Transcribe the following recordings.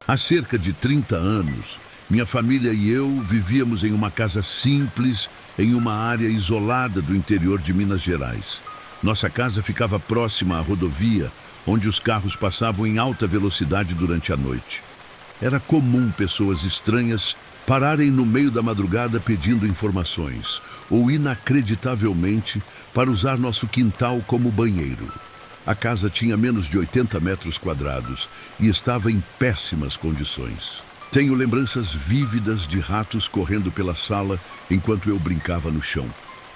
Há cerca de 30 anos, minha família e eu vivíamos em uma casa simples, em uma área isolada do interior de Minas Gerais. Nossa casa ficava próxima à rodovia, onde os carros passavam em alta velocidade durante a noite. Era comum pessoas estranhas pararem no meio da madrugada pedindo informações, ou inacreditavelmente, para usar nosso quintal como banheiro. A casa tinha menos de 80 metros quadrados e estava em péssimas condições. Tenho lembranças vívidas de ratos correndo pela sala enquanto eu brincava no chão.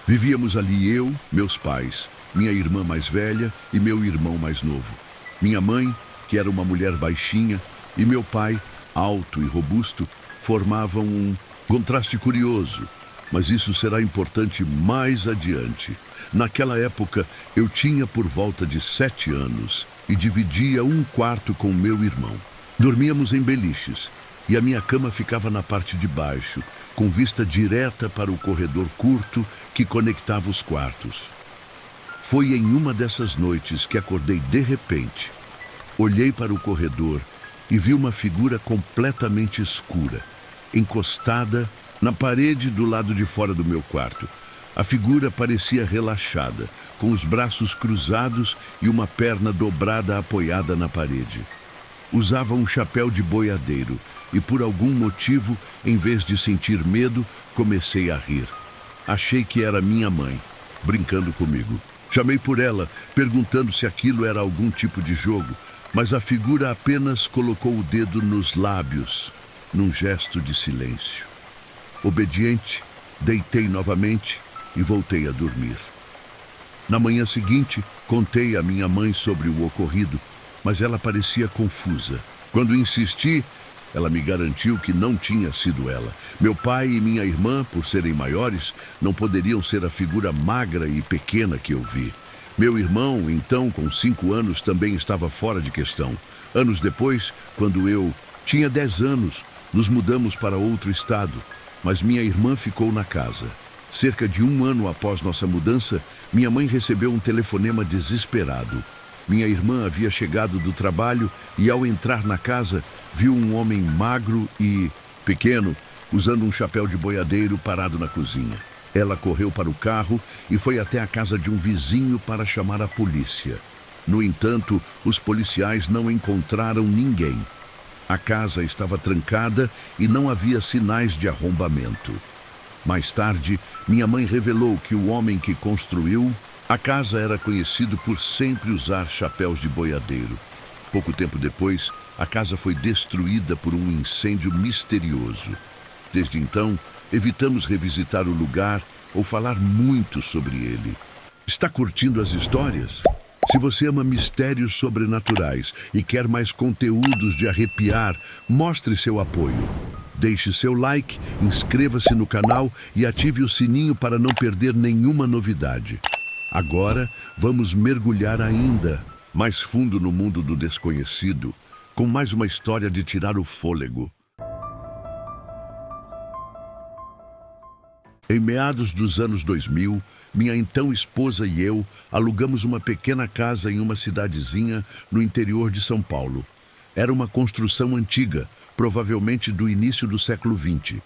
Vivíamos ali eu, meus pais, minha irmã mais velha e meu irmão mais novo. Minha mãe, que era uma mulher baixinha, e meu pai, alto e robusto, formavam um contraste curioso, mas isso será importante mais adiante. Naquela época, eu tinha por volta de 7 anos e dividia um quarto com meu irmão. Dormíamos em beliches e a minha cama ficava na parte de baixo, com vista direta para o corredor curto que conectava os quartos. Foi em uma dessas noites que acordei de repente. Olhei para o corredor e vi uma figura completamente escura, encostada na parede do lado de fora do meu quarto. A figura parecia relaxada, com os braços cruzados e uma perna dobrada apoiada na parede. Usava um chapéu de boiadeiro e, por algum motivo, em vez de sentir medo, comecei a rir. Achei que era minha mãe, brincando comigo. Chamei por ela, perguntando se aquilo era algum tipo de jogo, mas a figura apenas colocou o dedo nos lábios, num gesto de silêncio. Obediente, deitei novamente e voltei a dormir. Na manhã seguinte, contei à minha mãe sobre o ocorrido, mas ela parecia confusa. Quando insisti, ela me garantiu que não tinha sido ela. Meu pai e minha irmã, por serem maiores, não poderiam ser a figura magra e pequena que eu vi. Meu irmão, então, com 5 anos, também estava fora de questão. Anos depois, quando eu tinha 10 anos, nos mudamos para outro estado, mas minha irmã ficou na casa. Cerca de 1 ano após nossa mudança, minha mãe recebeu um telefonema desesperado. Minha irmã havia chegado do trabalho e, ao entrar na casa, viu um homem magro e pequeno, usando um chapéu de boiadeiro, parado na cozinha. Ela correu para o carro e foi até a casa de um vizinho para chamar a polícia. No entanto, os policiais não encontraram ninguém. A casa estava trancada e não havia sinais de arrombamento. Mais tarde, minha mãe revelou que o homem que construiu a casa era conhecido por sempre usar chapéus de boiadeiro. Pouco tempo depois, a casa foi destruída por um incêndio misterioso. Desde então, evitamos revisitar o lugar ou falar muito sobre ele. Está curtindo as histórias? Se você ama mistérios sobrenaturais e quer mais conteúdos de arrepiar, mostre seu apoio. Deixe seu like, inscreva-se no canal e ative o sininho para não perder nenhuma novidade. Agora, vamos mergulhar ainda mais fundo no mundo do desconhecido, com mais uma história de tirar o fôlego. Em meados dos anos 2000, minha então esposa e eu alugamos uma pequena casa em uma cidadezinha no interior de São Paulo. Era uma construção antiga, provavelmente do início do século XX.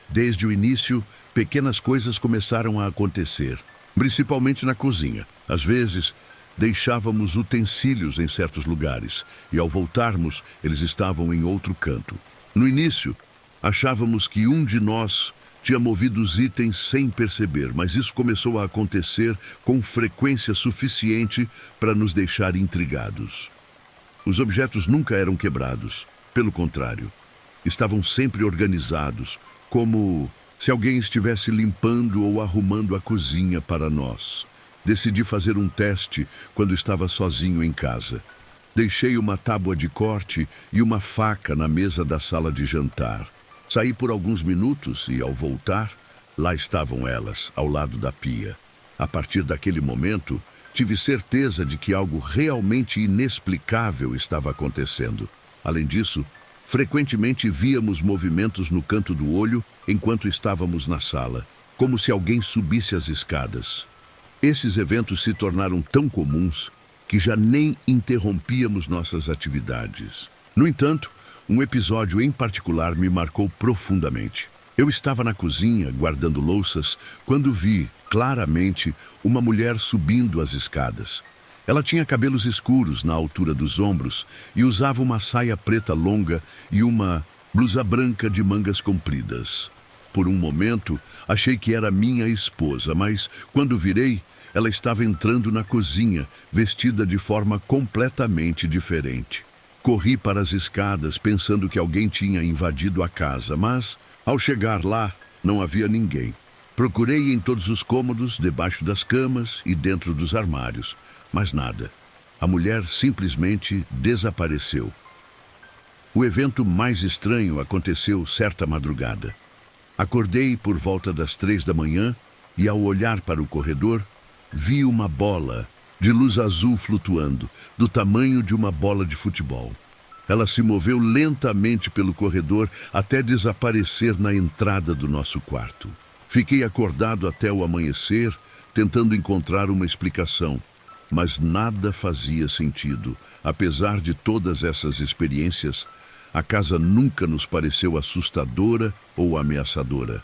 Desde o início, pequenas coisas começaram a acontecer, principalmente na cozinha. Às vezes, deixávamos utensílios em certos lugares e, ao voltarmos, eles estavam em outro canto. No início, achávamos que um de nós tinha movido os itens sem perceber, mas isso começou a acontecer com frequência suficiente para nos deixar intrigados. Os objetos nunca eram quebrados, pelo contrário, estavam sempre organizados, como se alguém estivesse limpando ou arrumando a cozinha para nós. Decidi fazer um teste quando estava sozinho em casa. Deixei uma tábua de corte e uma faca na mesa da sala de jantar. Saí por alguns minutos e, ao voltar, lá estavam elas, ao lado da pia. A partir daquele momento, tive certeza de que algo realmente inexplicável estava acontecendo. Além disso, frequentemente víamos movimentos no canto do olho enquanto estávamos na sala, como se alguém subisse as escadas. Esses eventos se tornaram tão comuns que já nem interrompíamos nossas atividades. No entanto, Um episódio em particular me marcou profundamente. Eu estava na cozinha, guardando louças, quando vi, claramente, uma mulher subindo as escadas. Ela tinha cabelos escuros na altura dos ombros e usava uma saia preta longa e uma blusa branca de mangas compridas. Por um momento, achei que era minha esposa, mas, quando virei, ela estava entrando na cozinha, vestida de forma completamente diferente. Corri para as escadas, pensando que alguém tinha invadido a casa, mas, ao chegar lá, não havia ninguém. Procurei em todos os cômodos, debaixo das camas e dentro dos armários, mas nada. A mulher simplesmente desapareceu. O evento mais estranho aconteceu certa madrugada. Acordei por volta das 3 da manhã e, ao olhar para o corredor, vi uma bola de luz azul flutuando, do tamanho de uma bola de futebol. Ela se moveu lentamente pelo corredor até desaparecer na entrada do nosso quarto. Fiquei acordado até o amanhecer, tentando encontrar uma explicação, mas nada fazia sentido. Apesar de todas essas experiências, a casa nunca nos pareceu assustadora ou ameaçadora.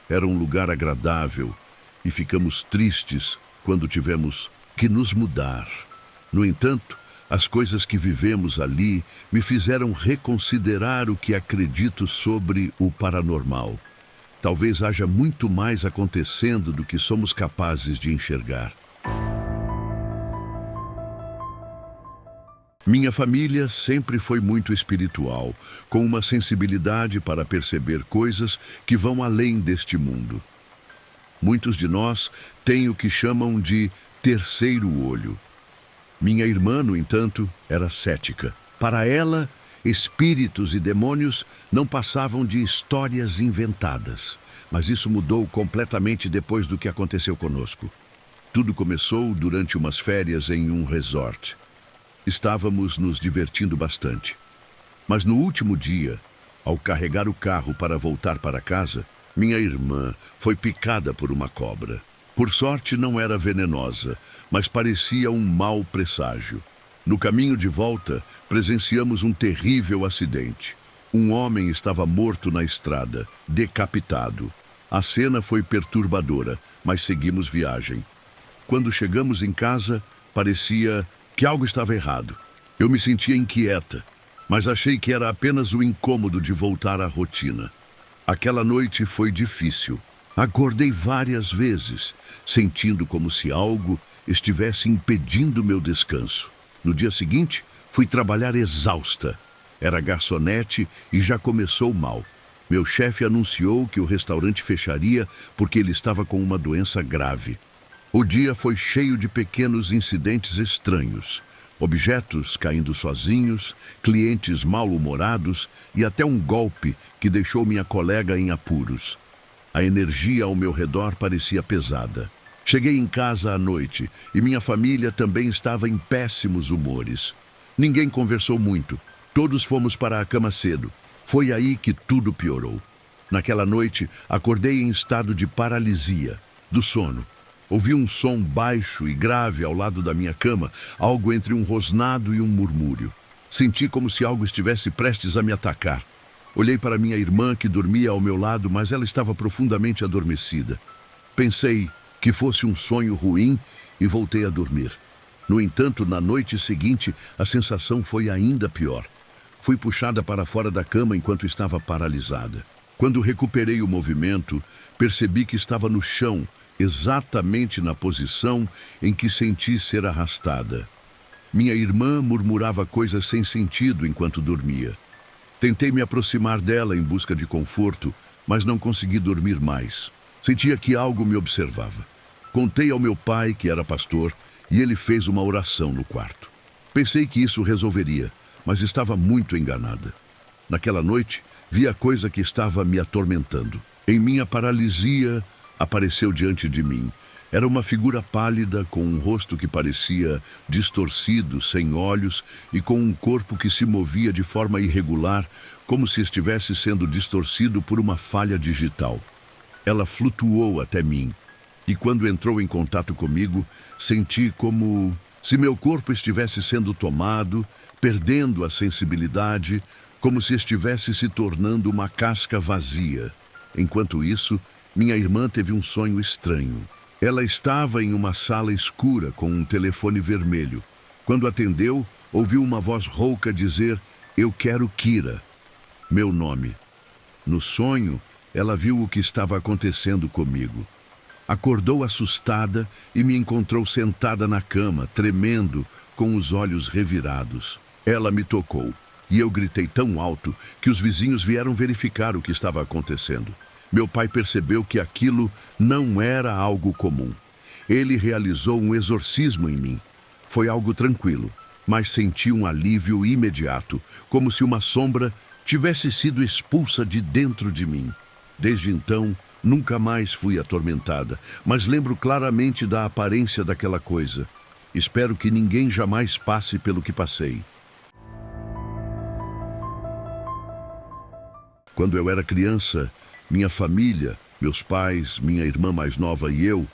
Era um lugar agradável e ficamos tristes quando tivemos que nos mudar. No entanto, as coisas que vivemos ali me fizeram reconsiderar o que acredito sobre o paranormal. Talvez haja muito mais acontecendo do que somos capazes de enxergar. Minha família sempre foi muito espiritual, com uma sensibilidade para perceber coisas que vão além deste mundo. Muitos de nós têm o que chamam de terceiro olho. Minha irmã, no entanto, era cética. Para ela, espíritos e demônios não passavam de histórias inventadas. Mas isso mudou completamente depois do que aconteceu conosco. Tudo começou durante umas férias em um resort. Estávamos nos divertindo bastante. Mas no último dia, ao carregar o carro para voltar para casa, minha irmã foi picada por uma cobra. Por sorte, não era venenosa, mas parecia um mau presságio. No caminho de volta, presenciamos um terrível acidente. Um homem estava morto na estrada, decapitado. A cena foi perturbadora, mas seguimos viagem. Quando chegamos em casa, parecia que algo estava errado. Eu me sentia inquieta, mas achei que era apenas o incômodo de voltar à rotina. Aquela noite foi difícil. Acordei várias vezes, sentindo como se algo estivesse impedindo meu descanso. No dia seguinte, fui trabalhar exausta. Era garçonete e já começou mal. Meu chefe anunciou que o restaurante fecharia porque ele estava com uma doença grave. O dia foi cheio de pequenos incidentes estranhos. Objetos caindo sozinhos, clientes mal-humorados e até um golpe que deixou minha colega em apuros. A energia ao meu redor parecia pesada. Cheguei em casa à noite e minha família também estava em péssimos humores. Ninguém conversou muito. Todos fomos para a cama cedo. Foi aí que tudo piorou. Naquela noite, acordei em estado de paralisia do sono. Ouvi um som baixo e grave ao lado da minha cama, algo entre um rosnado e um murmúrio. Senti como se algo estivesse prestes a me atacar. Olhei para minha irmã, que dormia ao meu lado, mas ela estava profundamente adormecida. Pensei que fosse um sonho ruim e voltei a dormir. No entanto, na noite seguinte, a sensação foi ainda pior. Fui puxada para fora da cama enquanto estava paralisada. Quando recuperei o movimento, percebi que estava no chão, exatamente na posição em que senti ser arrastada. Minha irmã murmurava coisas sem sentido enquanto dormia. Tentei me aproximar dela em busca de conforto, mas não consegui dormir mais. Sentia que algo me observava. Contei ao meu pai, que era pastor, e ele fez uma oração no quarto. Pensei que isso resolveria, mas estava muito enganada. Naquela noite, vi a coisa que estava me atormentando. Em minha paralisia, apareceu diante de mim. Era uma figura pálida, com um rosto que parecia distorcido, sem olhos e com um corpo que se movia de forma irregular, como se estivesse sendo distorcido por uma falha digital. Ela flutuou até mim, e quando entrou em contato comigo, senti como se meu corpo estivesse sendo tomado, perdendo a sensibilidade, como se estivesse se tornando uma casca vazia. Enquanto isso, minha irmã teve um sonho estranho. Ela estava em uma sala escura com um telefone vermelho. Quando atendeu, ouviu uma voz rouca dizer: "Eu quero Kira", meu nome. No sonho, ela viu o que estava acontecendo comigo. Acordou assustada e me encontrou sentada na cama, tremendo, com os olhos revirados. Ela me tocou e eu gritei tão alto que os vizinhos vieram verificar o que estava acontecendo. Meu pai percebeu que aquilo não era algo comum. Ele realizou um exorcismo em mim. Foi algo tranquilo, mas senti um alívio imediato, como se uma sombra tivesse sido expulsa de dentro de mim. Desde então, nunca mais fui atormentada, mas lembro claramente da aparência daquela coisa. Espero que ninguém jamais passe pelo que passei. Quando eu era criança, minha família, meus pais, minha irmã mais nova e eu,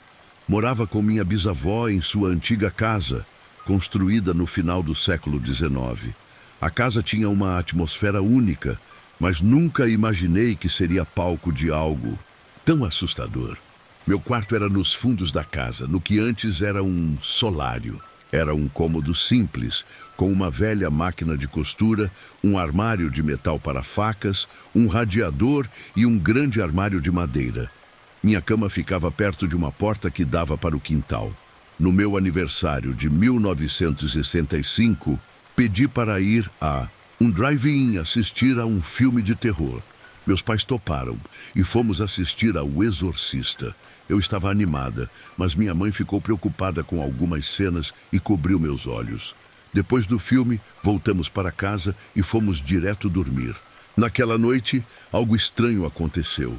morava com minha bisavó em sua antiga casa, construída no final do século XIX. A casa tinha uma atmosfera única, mas nunca imaginei que seria palco de algo tão assustador. Meu quarto era nos fundos da casa, no que antes era um solário. Era um cômodo simples, com uma velha máquina de costura, um armário de metal para facas, um radiador e um grande armário de madeira. Minha cama ficava perto de uma porta que dava para o quintal. No meu aniversário de 1965, pedi para ir a um drive-in assistir a um filme de terror. Meus pais toparam e fomos assistir a O Exorcista. Eu estava animada, mas minha mãe ficou preocupada com algumas cenas e cobriu meus olhos. Depois do filme, voltamos para casa e fomos direto dormir. Naquela noite, algo estranho aconteceu.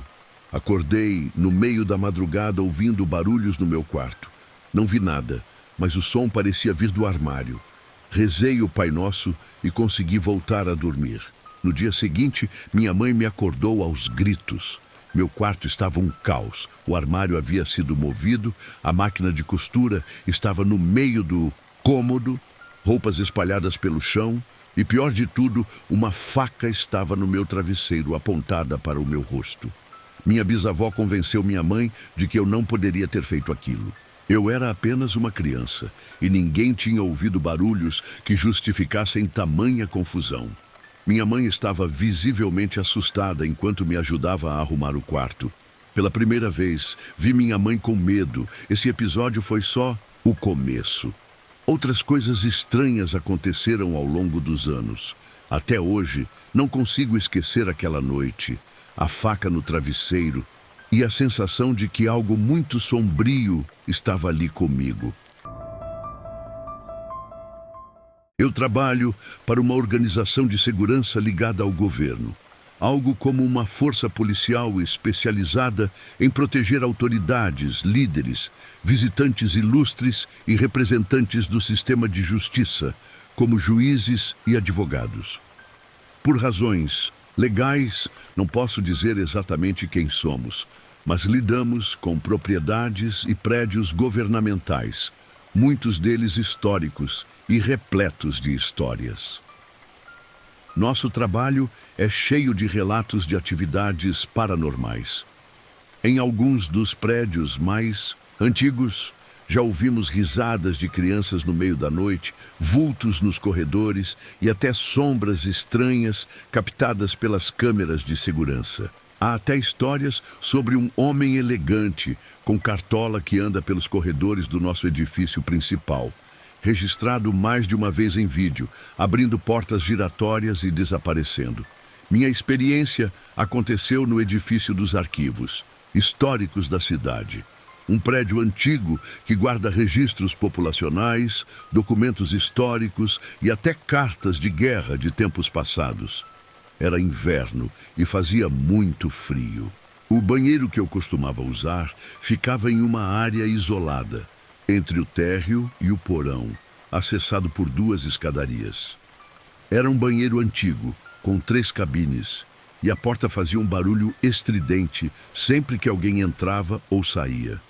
Acordei no meio da madrugada ouvindo barulhos no meu quarto. Não vi nada, mas o som parecia vir do armário. Rezei o Pai Nosso e consegui voltar a dormir. No dia seguinte, minha mãe me acordou aos gritos. Meu quarto estava um caos. O armário havia sido movido, a máquina de costura estava no meio do cômodo, roupas espalhadas pelo chão e, pior de tudo, uma faca estava no meu travesseiro, apontada para o meu rosto. Minha bisavó convenceu minha mãe de que eu não poderia ter feito aquilo. Eu era apenas uma criança e ninguém tinha ouvido barulhos que justificassem tamanha confusão. Minha mãe estava visivelmente assustada enquanto me ajudava a arrumar o quarto. Pela primeira vez, vi minha mãe com medo. Esse episódio foi só o começo. Outras coisas estranhas aconteceram ao longo dos anos. Até hoje, não consigo esquecer aquela noite, a faca no travesseiro e a sensação de que algo muito sombrio estava ali comigo. Eu trabalho para uma organização de segurança ligada ao governo, algo como uma força policial especializada em proteger autoridades, líderes, visitantes ilustres e representantes do sistema de justiça, como juízes e advogados. Por razões legais, não posso dizer exatamente quem somos, mas lidamos com propriedades e prédios governamentais, muitos deles históricos e repletos de histórias. Nosso trabalho é cheio de relatos de atividades paranormais. Em alguns dos prédios mais antigos, já ouvimos risadas de crianças no meio da noite, vultos nos corredores e até sombras estranhas captadas pelas câmeras de segurança. Há até histórias sobre um homem elegante com cartola que anda pelos corredores do nosso edifício principal, registrado mais de uma vez em vídeo, abrindo portas giratórias e desaparecendo. Minha experiência aconteceu no edifício dos arquivos históricos da cidade. Um prédio antigo que guarda registros populacionais, documentos históricos e até cartas de guerra de tempos passados. Era inverno e fazia muito frio. O banheiro que eu costumava usar ficava em uma área isolada, entre o térreo e o porão, acessado por 2 escadarias. Era um banheiro antigo, com 3 cabines, e a porta fazia um barulho estridente sempre que alguém entrava ou saía.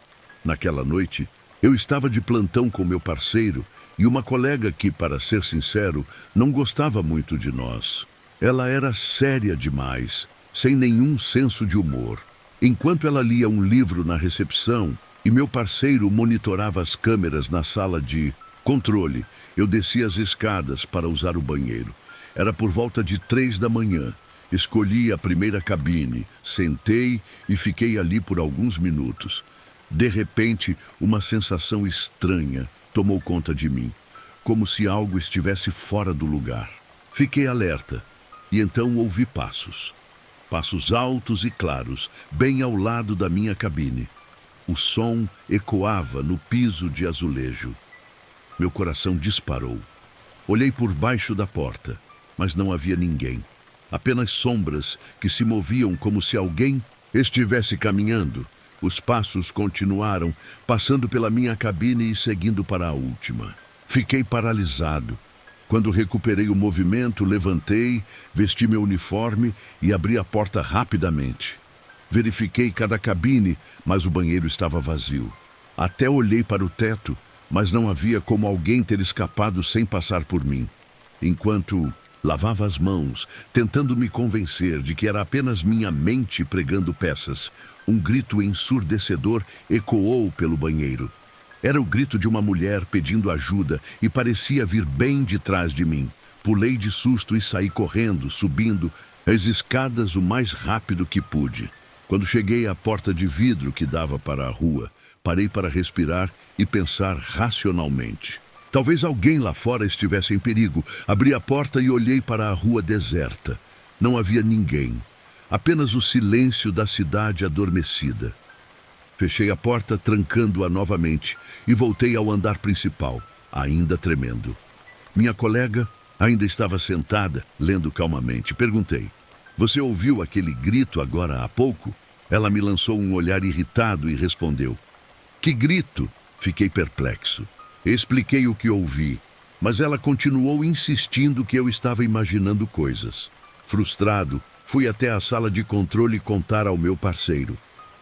Naquela noite, eu estava de plantão com meu parceiro e uma colega que, para ser sincero, não gostava muito de nós. Ela era séria demais, sem nenhum senso de humor. Enquanto ela lia um livro na recepção e meu parceiro monitorava as câmeras na sala de controle, eu desci as escadas para usar o banheiro. Era por volta de 3 da manhã. Escolhi a primeira cabine, sentei e fiquei ali por alguns minutos. De repente, uma sensação estranha tomou conta de mim, como se algo estivesse fora do lugar. Fiquei alerta e então ouvi passos. Passos altos e claros, bem ao lado da minha cabine. O som ecoava no piso de azulejo. Meu coração disparou. Olhei por baixo da porta, mas não havia ninguém. Apenas sombras que se moviam como se alguém estivesse caminhando. Os passos continuaram, passando pela minha cabine e seguindo para a última. Fiquei paralisado. Quando recuperei o movimento, levantei, vesti meu uniforme e abri a porta rapidamente. Verifiquei cada cabine, mas o banheiro estava vazio. Até olhei para o teto, mas não havia como alguém ter escapado sem passar por mim. Enquanto lavava as mãos, tentando me convencer de que era apenas minha mente pregando peças, um grito ensurdecedor ecoou pelo banheiro. Era o grito de uma mulher pedindo ajuda e parecia vir bem de trás de mim. Pulei de susto e saí correndo, subindo as escadas o mais rápido que pude. Quando cheguei à porta de vidro que dava para a rua, parei para respirar e pensar racionalmente. Talvez alguém lá fora estivesse em perigo. Abri a porta e olhei para a rua deserta. Não havia ninguém. Apenas o silêncio da cidade adormecida. Fechei a porta, trancando-a novamente, e voltei ao andar principal, ainda tremendo. Minha colega ainda estava sentada, lendo calmamente. Perguntei: "Você ouviu aquele grito agora há pouco?" Ela me lançou um olhar irritado e respondeu: "Que grito?" Fiquei perplexo. Expliquei o que ouvi, mas ela continuou insistindo que eu estava imaginando coisas. Frustrado, fui até a sala de controle contar ao meu parceiro.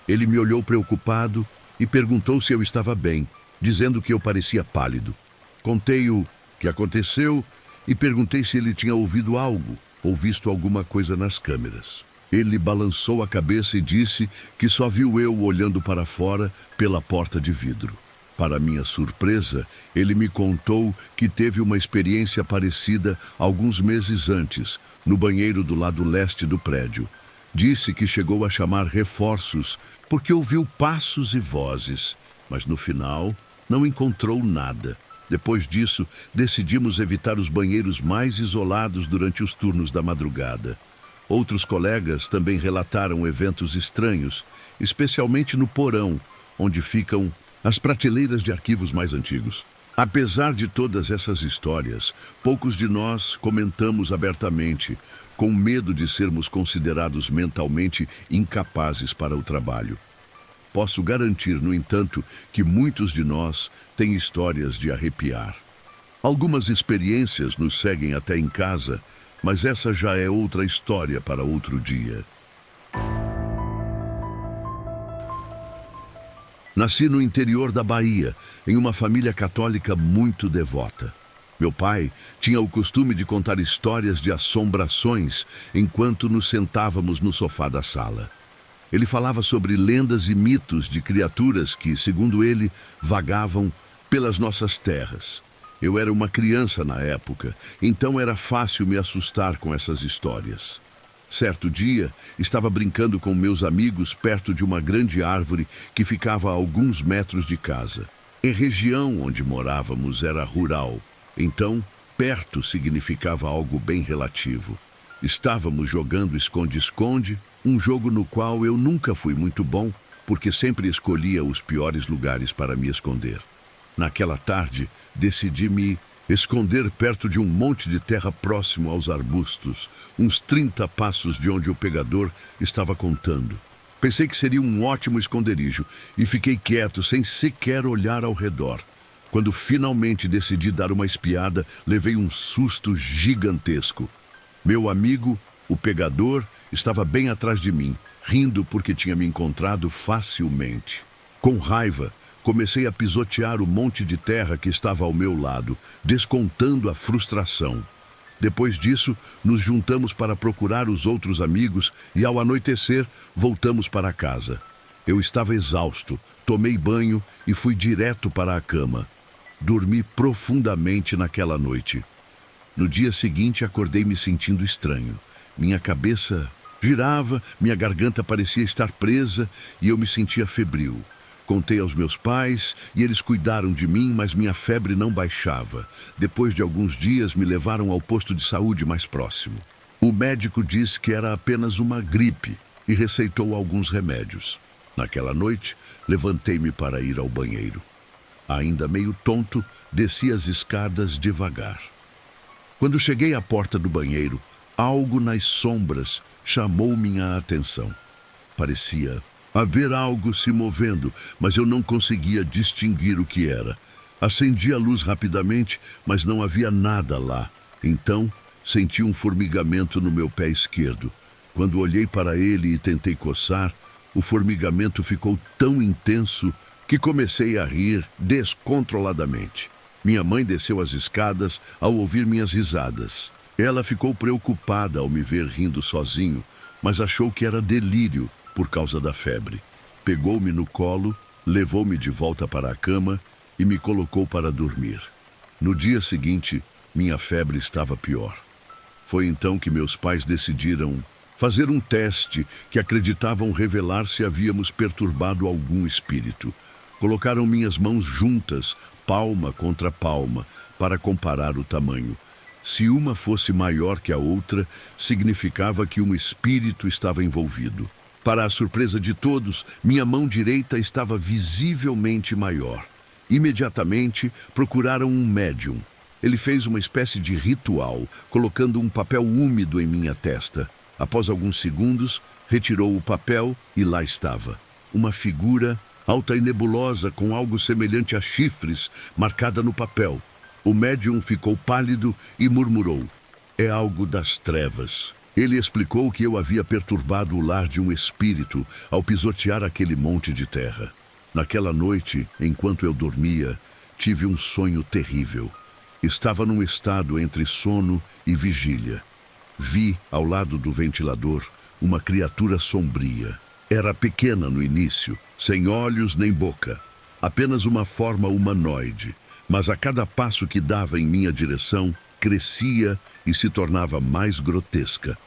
Ele me olhou preocupado e perguntou se eu estava bem, dizendo que eu parecia pálido. Contei o que aconteceu e perguntei se ele tinha ouvido algo ou visto alguma coisa nas câmeras. Ele balançou a cabeça e disse que só viu eu olhando para fora pela porta de vidro. Para minha surpresa, ele me contou que teve uma experiência parecida alguns meses antes, no banheiro do lado leste do prédio. Disse que chegou a chamar reforços porque ouviu passos e vozes, mas no final não encontrou nada. Depois disso, decidimos evitar os banheiros mais isolados durante os turnos da madrugada. Outros colegas também relataram eventos estranhos, especialmente no porão, onde ficam as prateleiras de arquivos mais antigos. Apesar de todas essas histórias, poucos de nós comentamos abertamente, com medo de sermos considerados mentalmente incapazes para o trabalho. Posso garantir, no entanto, que muitos de nós têm histórias de arrepiar. Algumas experiências nos seguem até em casa, mas essa já é outra história para outro dia. Nasci no interior da Bahia, em uma família católica muito devota. Meu pai tinha o costume de contar histórias de assombrações enquanto nos sentávamos no sofá da sala. Ele falava sobre lendas e mitos de criaturas que, segundo ele, vagavam pelas nossas terras. Eu era uma criança na época, então era fácil me assustar com essas histórias. Certo dia, estava brincando com meus amigos perto de uma grande árvore que ficava a alguns metros de casa. A região onde morávamos era rural, então perto significava algo bem relativo. Estávamos jogando esconde-esconde, um jogo no qual eu nunca fui muito bom, porque sempre escolhia os piores lugares para me esconder. Naquela tarde, decidi me esconder perto de um monte de terra próximo aos arbustos, uns 30 passos de onde o pegador estava contando. Pensei que seria um ótimo esconderijo e fiquei quieto sem sequer olhar ao redor. Quando finalmente decidi dar uma espiada, levei um susto gigantesco. Meu amigo, o pegador, estava bem atrás de mim, rindo porque tinha me encontrado facilmente. Com raiva, comecei a pisotear o monte de terra que estava ao meu lado, descontando a frustração. Depois disso, nos juntamos para procurar os outros amigos e, ao anoitecer, voltamos para casa. Eu estava exausto, tomei banho e fui direto para a cama. Dormi profundamente naquela noite. No dia seguinte, acordei me sentindo estranho. Minha cabeça girava, minha garganta parecia estar presa e eu me sentia febril. Contei aos meus pais e eles cuidaram de mim, mas minha febre não baixava. Depois de alguns dias, me levaram ao posto de saúde mais próximo. O médico disse que era apenas uma gripe e receitou alguns remédios. Naquela noite, levantei-me para ir ao banheiro. Ainda meio tonto, desci as escadas devagar. Quando cheguei à porta do banheiro, algo nas sombras chamou minha atenção. Parecia haver algo se movendo, mas eu não conseguia distinguir o que era. Acendi a luz rapidamente, mas não havia nada lá. Então, senti um formigamento no meu pé esquerdo. Quando olhei para ele e tentei coçar, o formigamento ficou tão intenso que comecei a rir descontroladamente. Minha mãe desceu as escadas ao ouvir minhas risadas. Ela ficou preocupada ao me ver rindo sozinho, mas achou que era delírio por causa da febre. Pegou-me no colo, levou-me de volta para a cama e me colocou para dormir. No dia seguinte, minha febre estava pior. Foi então que meus pais decidiram fazer um teste que acreditavam revelar se havíamos perturbado algum espírito. Colocaram minhas mãos juntas, palma contra palma, para comparar o tamanho. Se uma fosse maior que a outra, significava que um espírito estava envolvido. Para a surpresa de todos, minha mão direita estava visivelmente maior. Imediatamente, procuraram um médium. Ele fez uma espécie de ritual, colocando um papel úmido em minha testa. Após alguns segundos, retirou o papel e lá estava. Uma figura alta e nebulosa com algo semelhante a chifres, marcada no papel. O médium ficou pálido e murmurou: "É algo das trevas." Ele explicou que eu havia perturbado o lar de um espírito ao pisotear aquele monte de terra. Naquela noite, enquanto eu dormia, tive um sonho terrível. Estava num estado entre sono e vigília. Vi, ao lado do ventilador, uma criatura sombria. Era pequena no início, sem olhos nem boca, apenas uma forma humanoide, mas a cada passo que dava em minha direção, crescia e se tornava mais grotesca.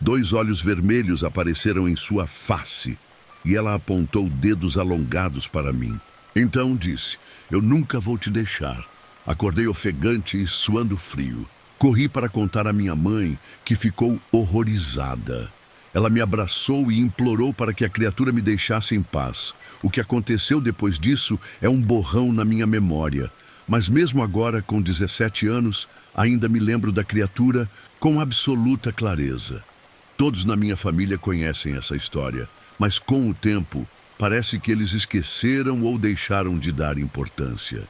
2 olhos vermelhos apareceram em sua face e ela apontou dedos alongados para mim. Então disse: "Eu nunca vou te deixar." Acordei ofegante e suando frio. Corri para contar à minha mãe, que ficou horrorizada. Ela me abraçou e implorou para que a criatura me deixasse em paz. O que aconteceu depois disso é um borrão na minha memória. Mas mesmo agora, com 17 anos, ainda me lembro da criatura com absoluta clareza. Todos na minha família conhecem essa história, mas com o tempo, parece que eles esqueceram ou deixaram de dar importância.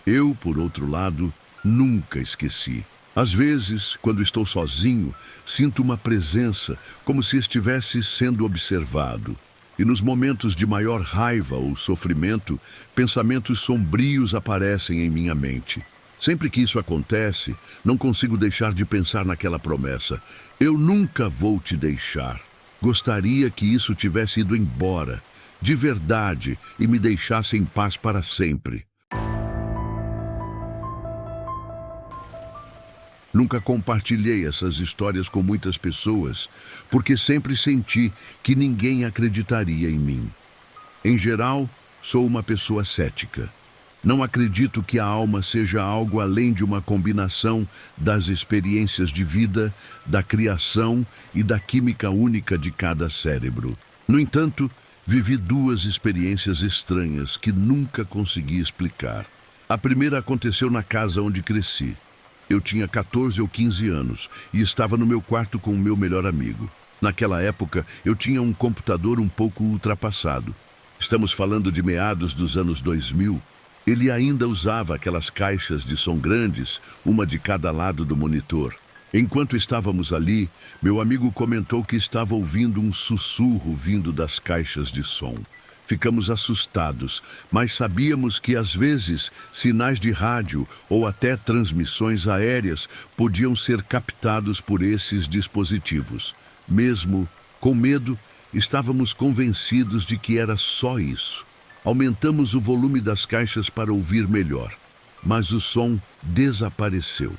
Eu, por outro lado, nunca esqueci. Às vezes, quando estou sozinho, sinto uma presença, como se estivesse sendo observado. E nos momentos de maior raiva ou sofrimento, pensamentos sombrios aparecem em minha mente. Sempre que isso acontece, não consigo deixar de pensar naquela promessa: "Eu nunca vou te deixar." Gostaria que isso tivesse ido embora, de verdade, e me deixasse em paz para sempre. Nunca compartilhei essas histórias com muitas pessoas, porque sempre senti que ninguém acreditaria em mim. Em geral, sou uma pessoa cética. Não acredito que a alma seja algo além de uma combinação das experiências de vida, da criação e da química única de cada cérebro. No entanto, vivi 2 experiências estranhas que nunca consegui explicar. A primeira aconteceu na casa onde cresci. Eu tinha 14 ou 15 anos e estava no meu quarto com o meu melhor amigo. Naquela época, eu tinha um computador um pouco ultrapassado. Estamos falando de meados dos anos 2000. Ele ainda usava aquelas caixas de som grandes, uma de cada lado do monitor. Enquanto estávamos ali, meu amigo comentou que estava ouvindo um sussurro vindo das caixas de som. Ficamos assustados, mas sabíamos que às vezes sinais de rádio ou até transmissões aéreas podiam ser captados por esses dispositivos. Mesmo com medo, estávamos convencidos de que era só isso. Aumentamos o volume das caixas para ouvir melhor, mas o som desapareceu.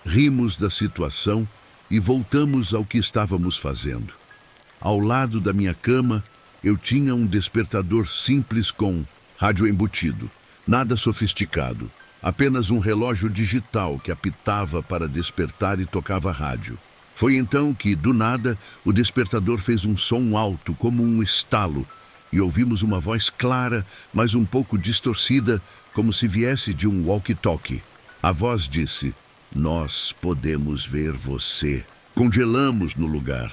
Rimos da situação e voltamos ao que estávamos fazendo. Ao lado da minha cama, eu tinha um despertador simples com rádio embutido, nada sofisticado, apenas um relógio digital que apitava para despertar e tocava rádio. Foi então que, do nada, o despertador fez um som alto, como um estalo, e ouvimos uma voz clara, mas um pouco distorcida, como se viesse de um walkie-talkie. A voz disse: "Nós podemos ver você." Congelamos no lugar.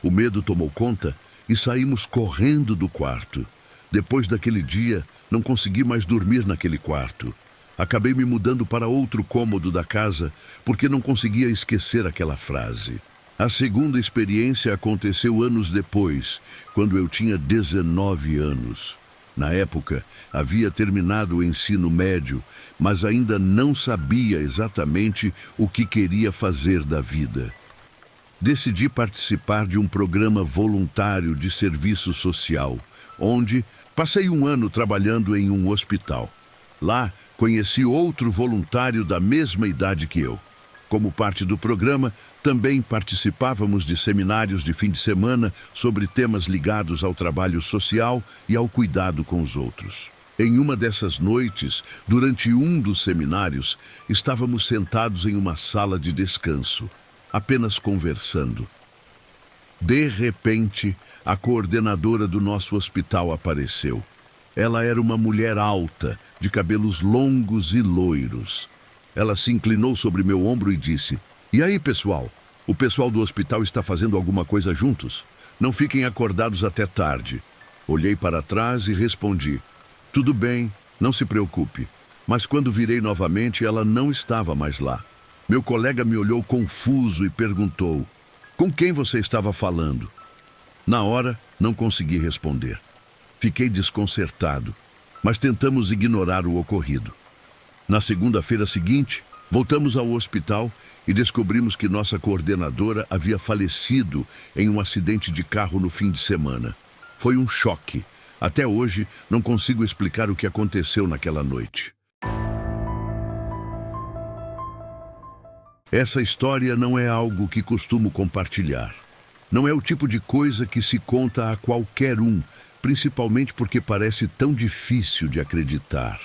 O medo tomou conta e saímos correndo do quarto. Depois daquele dia, não consegui mais dormir naquele quarto. Acabei me mudando para outro cômodo da casa porque não conseguia esquecer aquela frase. A segunda experiência aconteceu anos depois, quando eu tinha 19 anos. Na época, havia terminado o ensino médio, mas ainda não sabia exatamente o que queria fazer da vida. Decidi participar de um programa voluntário de serviço social, onde passei um ano trabalhando em um hospital. Lá, conheci outro voluntário da mesma idade que eu. Como parte do programa, também participávamos de seminários de fim de semana sobre temas ligados ao trabalho social e ao cuidado com os outros. Em uma dessas noites, durante um dos seminários, estávamos sentados em uma sala de descanso, apenas conversando. De repente, a coordenadora do nosso hospital apareceu. Ela era uma mulher alta, de cabelos longos e loiros. Ela se inclinou sobre meu ombro e disse: "E aí, pessoal? O pessoal do hospital está fazendo alguma coisa juntos? Não fiquem acordados até tarde." Olhei para trás e respondi: "Tudo bem, não se preocupe." Mas quando virei novamente, ela não estava mais lá. Meu colega me olhou confuso e perguntou: "Com quem você estava falando?" Na hora, não consegui responder. Fiquei desconcertado, mas tentamos ignorar o ocorrido. Na segunda-feira seguinte, voltamos ao hospital e descobrimos que nossa coordenadora havia falecido em um acidente de carro no fim de semana. Foi um choque. Até hoje, não consigo explicar o que aconteceu naquela noite. Essa história não é algo que costumo compartilhar. Não é o tipo de coisa que se conta a qualquer um, principalmente porque parece tão difícil de acreditar.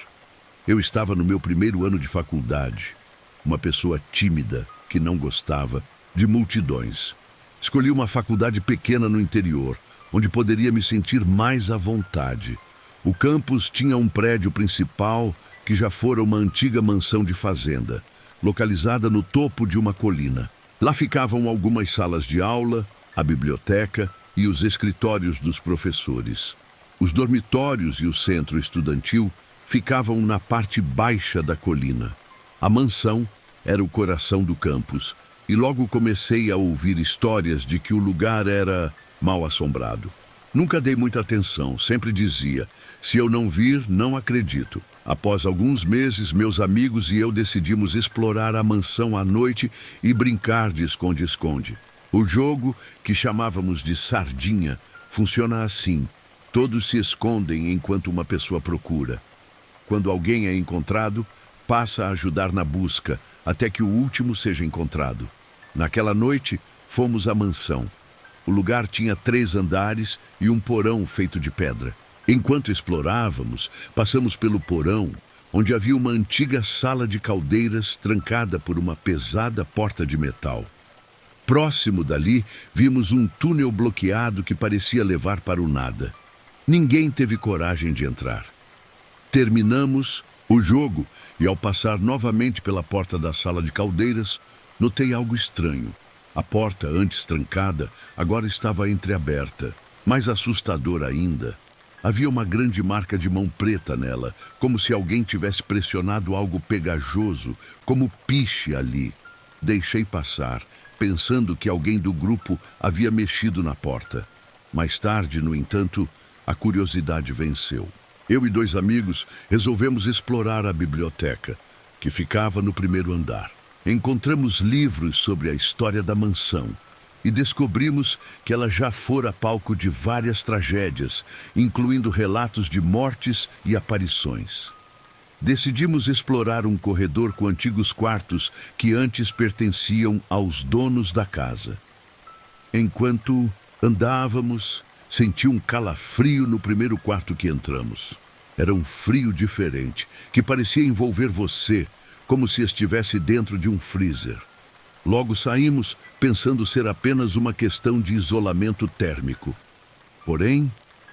Eu estava no meu primeiro ano de faculdade, uma pessoa tímida que não gostava de multidões. Escolhi uma faculdade pequena no interior, onde poderia me sentir mais à vontade. O campus tinha um prédio principal que já fora uma antiga mansão de fazenda, localizada no topo de uma colina. Lá ficavam algumas salas de aula, a biblioteca e os escritórios dos professores. Os dormitórios e o centro estudantil ficavam na parte baixa da colina. A mansão era o coração do campus, e logo comecei a ouvir histórias de que o lugar era mal assombrado. Nunca dei muita atenção, sempre dizia: "Se eu não vir, não acredito." Após alguns meses, meus amigos e eu decidimos explorar a mansão à noite e brincar de esconde-esconde. O jogo, que chamávamos de sardinha, funciona assim: todos se escondem enquanto uma pessoa procura. Quando alguém é encontrado, passa a ajudar na busca, até que o último seja encontrado. Naquela noite, fomos à mansão. O lugar tinha 3 andares e um porão feito de pedra. Enquanto explorávamos, passamos pelo porão, onde havia uma antiga sala de caldeiras trancada por uma pesada porta de metal. Próximo dali, vimos um túnel bloqueado que parecia levar para o nada. Ninguém teve coragem de entrar. Terminamos o jogo e, ao passar novamente pela porta da sala de caldeiras, notei algo estranho. A porta, antes trancada, agora estava entreaberta. Mais assustador ainda, havia uma grande marca de mão preta nela, como se alguém tivesse pressionado algo pegajoso, como piche ali. Deixei passar, pensando que alguém do grupo havia mexido na porta. Mais tarde, no entanto, A curiosidade venceu. Eu e 2 amigos resolvemos explorar a biblioteca, que ficava no primeiro andar. Encontramos livros sobre a história da mansão e descobrimos que ela já fora palco de várias tragédias, incluindo relatos de mortes e aparições. Decidimos explorar um corredor com antigos quartos que antes pertenciam aos donos da casa. Enquanto andávamos, senti um calafrio no primeiro quarto que entramos. Era um frio diferente, que parecia envolver você, como se estivesse dentro de um freezer. Logo saímos, pensando ser apenas uma questão de isolamento térmico. Porém,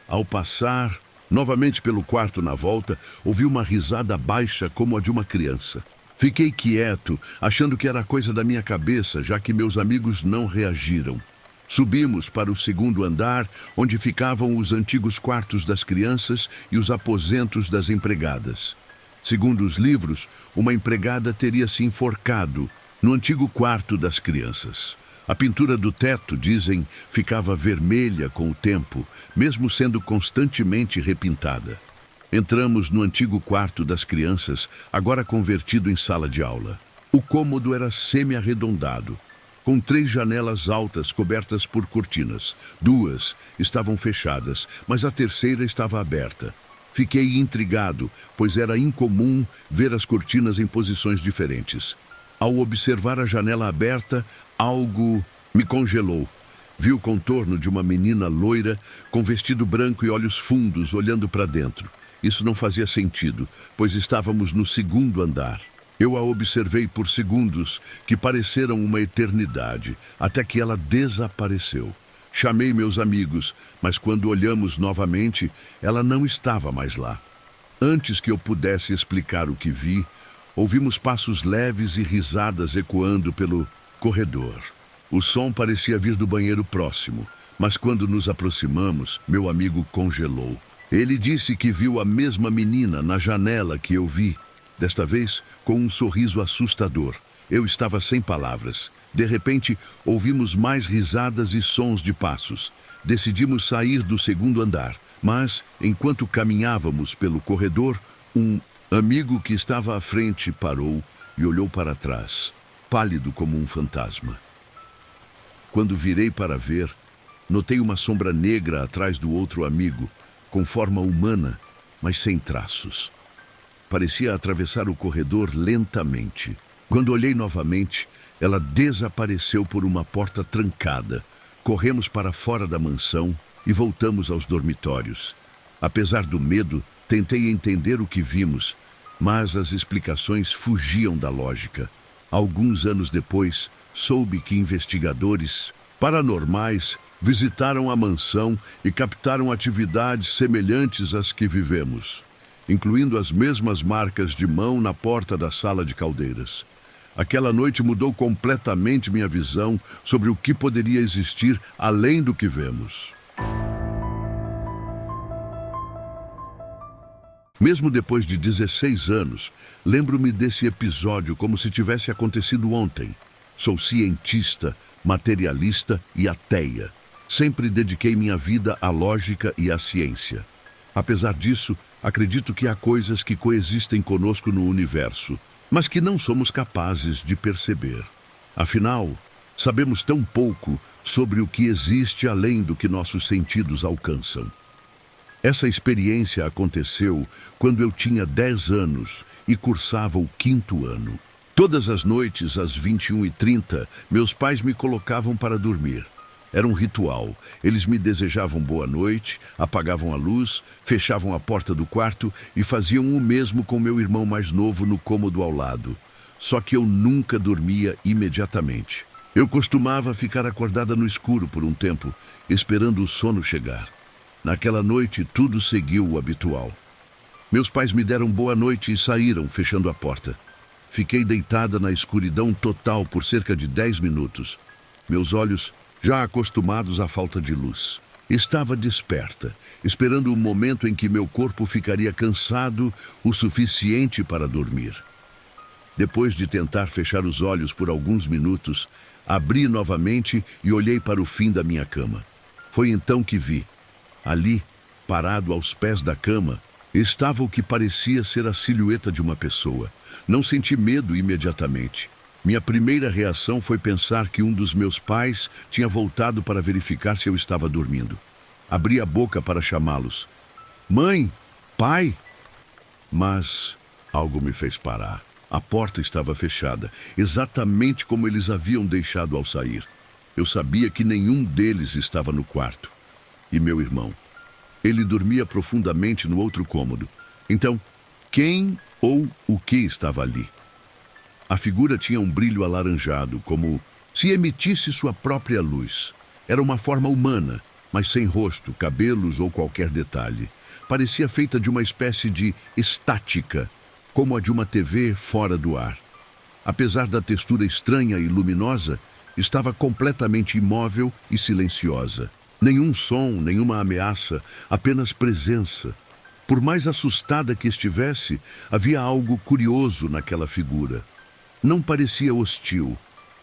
ao passar novamente pelo quarto na volta, ouvi uma risada baixa como a de uma criança. Fiquei quieto, achando que era coisa da minha cabeça, já que meus amigos não reagiram. Subimos para o segundo andar, onde ficavam os antigos quartos das crianças e os aposentos das empregadas. Segundo os livros, uma empregada teria se enforcado no antigo quarto das crianças. A pintura do teto, dizem, ficava vermelha com o tempo, mesmo sendo constantemente repintada. Entramos no antigo quarto das crianças, agora convertido em sala de aula. O cômodo era semi-arredondado, com 3 janelas altas cobertas por cortinas. 2 estavam fechadas, mas a terceira estava aberta. Fiquei intrigado, pois era incomum ver as cortinas em posições diferentes. Ao observar a janela aberta, algo me congelou. Vi o contorno de uma menina loira, com vestido branco e olhos fundos, olhando para dentro. Isso não fazia sentido, pois estávamos no segundo andar. Eu a observei por segundos, que pareceram uma eternidade, até que ela desapareceu. Chamei meus amigos, mas quando olhamos novamente, ela não estava mais lá. Antes que eu pudesse explicar o que vi, ouvimos passos leves e risadas ecoando pelo corredor. O som parecia vir do banheiro próximo, mas quando nos aproximamos, meu amigo congelou. Ele disse que viu a mesma menina na janela que eu vi, desta vez com um sorriso assustador. Eu estava sem palavras. De repente, ouvimos mais risadas e sons de passos. Decidimos sair do segundo andar, mas, enquanto caminhávamos pelo corredor, um amigo que estava à frente parou e olhou para trás, pálido como um fantasma. Quando virei para ver, notei uma sombra negra atrás do outro amigo, com forma humana, mas sem traços. Parecia atravessar o corredor lentamente. Quando olhei novamente, ela desapareceu por uma porta trancada. Corremos para fora da mansão e voltamos aos dormitórios. Apesar do medo, tentei entender o que vimos, mas as explicações fugiam da lógica. Alguns anos depois, soube que investigadores paranormais visitaram a mansão e captaram atividades semelhantes às que vivemos, incluindo as mesmas marcas de mão na porta da sala de caldeiras. Aquela noite mudou completamente minha visão sobre o que poderia existir além do que vemos. Mesmo depois de 16 anos, lembro-me desse episódio como se tivesse acontecido ontem. Sou cientista, materialista e ateia. Sempre dediquei minha vida à lógica e à ciência. Apesar disso, acredito que há coisas que coexistem conosco no universo, mas que não somos capazes de perceber. Afinal, sabemos tão pouco sobre o que existe além do que nossos sentidos alcançam. Essa experiência aconteceu quando eu tinha 10 anos e cursava o 5º ano. Todas as noites, às 21h30, meus pais me colocavam para dormir. Era um ritual. Eles me desejavam boa noite, apagavam a luz, fechavam a porta do quarto e faziam o mesmo com meu irmão mais novo no cômodo ao lado. Só que eu nunca dormia imediatamente. Eu costumava ficar acordada no escuro por um tempo, esperando o sono chegar. Naquela noite, tudo seguiu o habitual. Meus pais me deram boa noite e saíram, fechando a porta. Fiquei deitada na escuridão total por cerca de 10 minutos. Meus olhos já acostumados à falta de luz. Estava desperta, esperando o momento em que meu corpo ficaria cansado o suficiente para dormir. Depois de tentar fechar os olhos por alguns minutos, abri novamente e olhei para o fim da minha cama. Foi então que vi, ali, parado aos pés da cama, estava o que parecia ser a silhueta de uma pessoa. Não senti medo imediatamente. Minha primeira reação foi pensar que um dos meus pais tinha voltado para verificar se eu estava dormindo. Abri a boca para chamá-los. Mãe, pai! Mas algo me fez parar. A porta estava fechada, exatamente como eles haviam deixado ao sair. Eu sabia que nenhum deles estava no quarto. E meu irmão? Ele dormia profundamente no outro cômodo. Então, quem ou o que estava ali? A figura tinha um brilho alaranjado, como se emitisse sua própria luz. Era uma forma humana, mas sem rosto, cabelos ou qualquer detalhe. Parecia feita de uma espécie de estática, como a de uma TV fora do ar. Apesar da textura estranha e luminosa, estava completamente imóvel e silenciosa. Nenhum som, nenhuma ameaça, apenas presença. Por mais assustada que estivesse, havia algo curioso naquela figura. Não parecia hostil.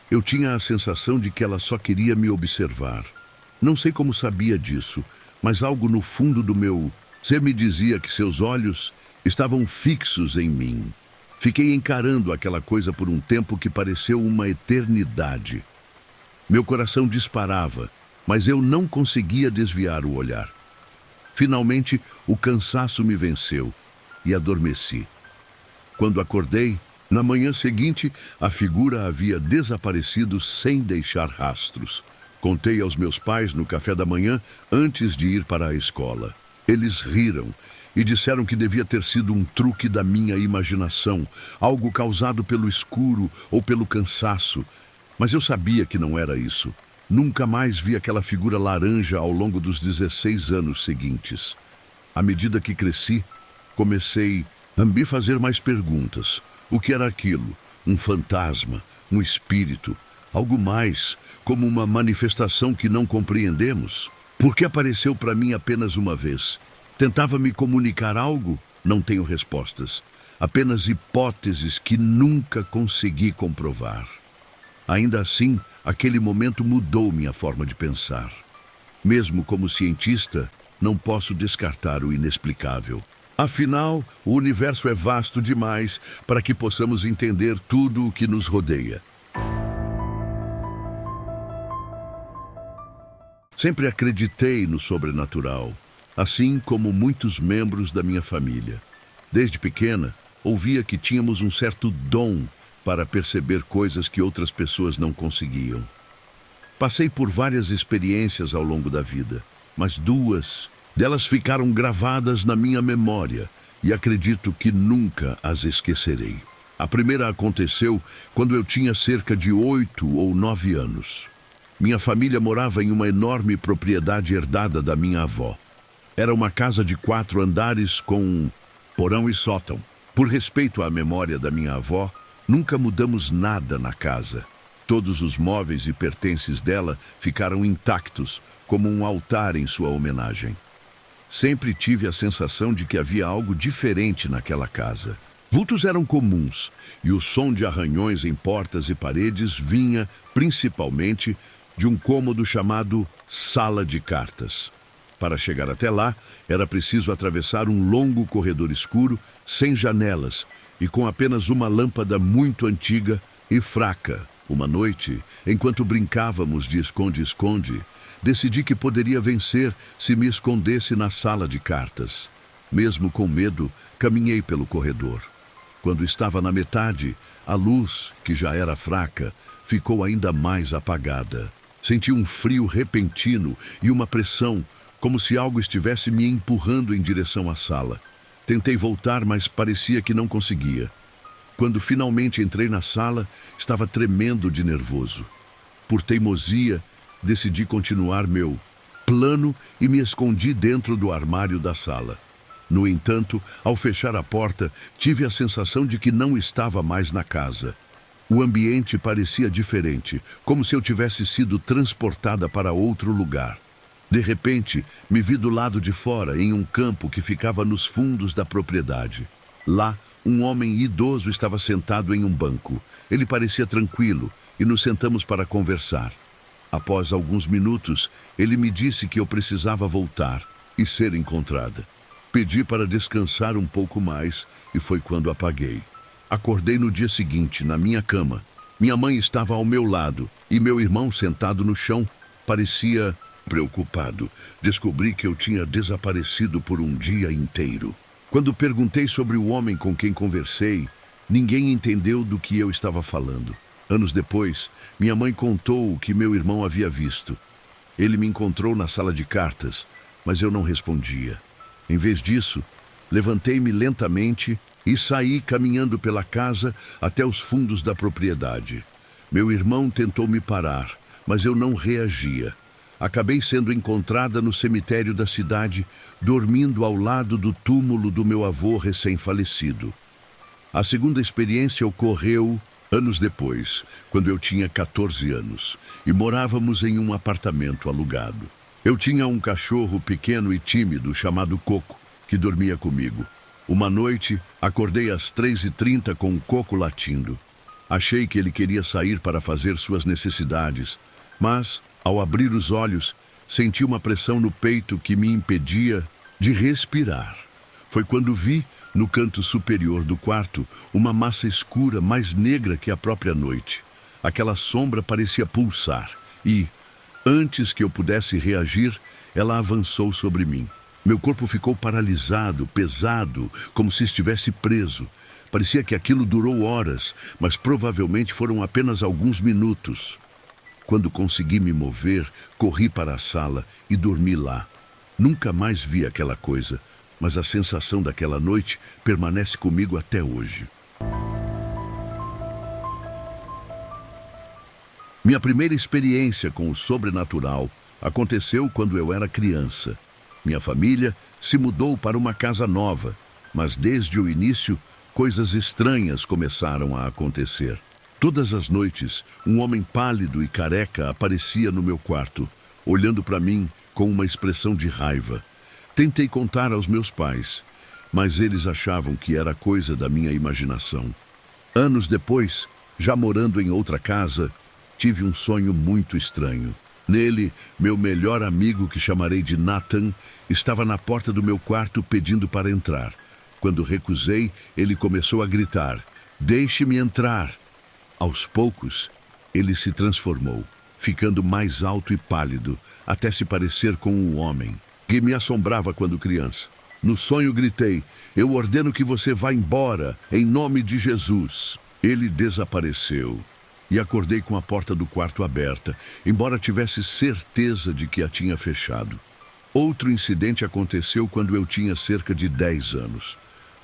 Eu tinha a sensação de que ela só queria me observar. Não sei como sabia disso, mas algo no fundo do meu ser me dizia que seus olhos estavam fixos em mim. Fiquei encarando aquela coisa por um tempo que pareceu uma eternidade. Meu coração disparava, mas eu não conseguia desviar o olhar. Finalmente, o cansaço me venceu e adormeci. Quando acordei, na manhã seguinte, a figura havia desaparecido sem deixar rastros. Contei aos meus pais no café da manhã antes de ir para a escola. Eles riram e disseram que devia ter sido um truque da minha imaginação, algo causado pelo escuro ou pelo cansaço. Mas eu sabia que não era isso. Nunca mais vi aquela figura laranja ao longo dos 16 anos seguintes. À medida que cresci, comecei a me fazer mais perguntas. O que era aquilo? Um fantasma? Um espírito? Algo mais, como uma manifestação que não compreendemos? Por que apareceu para mim apenas uma vez? Tentava me comunicar algo? Não tenho respostas. Apenas hipóteses que nunca consegui comprovar. Ainda assim, aquele momento mudou minha forma de pensar. Mesmo como cientista, não posso descartar o inexplicável. Afinal, o universo é vasto demais para que possamos entender tudo o que nos rodeia. Sempre acreditei no sobrenatural, assim como muitos membros da minha família. Desde pequena, ouvia que tínhamos um certo dom para perceber coisas que outras pessoas não conseguiam. Passei por várias experiências ao longo da vida, mas duas delas ficaram gravadas na minha memória e acredito que nunca as esquecerei. A primeira aconteceu quando eu tinha cerca de 8 ou 9 anos. Minha família morava em uma enorme propriedade herdada da minha avó. Era uma casa de 4 andares com porão e sótão. Por respeito à memória da minha avó, nunca mudamos nada na casa. Todos os móveis e pertences dela ficaram intactos, como um altar em sua homenagem. Sempre tive a sensação de que havia algo diferente naquela casa. Vultos eram comuns, e o som de arranhões em portas e paredes vinha, principalmente, de um cômodo chamado Sala de Cartas. Para chegar até lá, era preciso atravessar um longo corredor escuro, sem janelas, e com apenas uma lâmpada muito antiga e fraca. Uma noite, enquanto brincávamos de esconde-esconde, decidi que poderia vencer se me escondesse na sala de cartas. Mesmo com medo, caminhei pelo corredor. Quando estava na metade, a luz, que já era fraca, ficou ainda mais apagada. Senti um frio repentino e uma pressão, como se algo estivesse me empurrando em direção à sala. Tentei voltar, mas parecia que não conseguia. Quando finalmente entrei na sala, estava tremendo de nervoso. Por teimosia, decidi continuar meu plano e me escondi dentro do armário da sala. No entanto, ao fechar a porta, tive a sensação de que não estava mais na casa. O ambiente parecia diferente, como se eu tivesse sido transportada para outro lugar. De repente, me vi do lado de fora, em um campo que ficava nos fundos da propriedade. Lá, um homem idoso estava sentado em um banco. Ele parecia tranquilo e nos sentamos para conversar. Após alguns minutos, ele me disse que eu precisava voltar. e ser encontrada. Pedi para descansar um pouco mais e foi quando apaguei. Acordei no dia seguinte, na minha cama. Minha mãe estava ao meu lado e meu irmão sentado no chão. Parecia preocupado. Descobri que eu tinha desaparecido por um dia inteiro. Quando perguntei sobre o homem com quem conversei, ninguém entendeu do que eu estava falando. Anos depois, minha mãe contou o que meu irmão havia visto. Ele me encontrou na sala de cartas, mas eu não respondia. Em vez disso, levantei-me lentamente e saí caminhando pela casa até os fundos da propriedade. Meu irmão tentou me parar, mas eu não reagia. Acabei sendo encontrada no cemitério da cidade, dormindo ao lado do túmulo do meu avô recém-falecido. A segunda experiência ocorreu anos depois, quando eu tinha 14 anos, e morávamos em um apartamento alugado. Eu tinha um cachorro pequeno e tímido chamado Coco, que dormia comigo. Uma noite, acordei às 3h30 com o Coco latindo. Achei que ele queria sair para fazer suas necessidades, mas, ao abrir os olhos, senti uma pressão no peito que me impedia de respirar. Foi quando vi, no canto superior do quarto, uma massa escura mais negra que a própria noite. Aquela sombra parecia pulsar e, antes que eu pudesse reagir, ela avançou sobre mim. Meu corpo ficou paralisado, pesado, como se estivesse preso. Parecia que aquilo durou horas, mas provavelmente foram apenas alguns minutos. Quando consegui me mover, corri para a sala e dormi lá. Nunca mais vi aquela coisa, mas a sensação daquela noite permanece comigo até hoje. Minha primeira experiência com o sobrenatural aconteceu quando eu era criança. Minha família se mudou para uma casa nova, mas desde o início, coisas estranhas começaram a acontecer. Todas as noites, um homem pálido e careca aparecia no meu quarto, olhando para mim com uma expressão de raiva. Tentei contar aos meus pais, mas eles achavam que era coisa da minha imaginação. Anos depois, já morando em outra casa, tive um sonho muito estranho. Nele, meu melhor amigo, que chamarei de Nathan, estava na porta do meu quarto pedindo para entrar. Quando recusei, ele começou a gritar: "Deixe-me entrar!" Aos poucos, ele se transformou, ficando mais alto e pálido, até se parecer com um homem, que me assombrava quando criança. No sonho gritei: "Eu ordeno que você vá embora, em nome de Jesus." Ele desapareceu e acordei com a porta do quarto aberta, embora tivesse certeza de que a tinha fechado. Outro incidente aconteceu quando eu tinha cerca de 10 anos.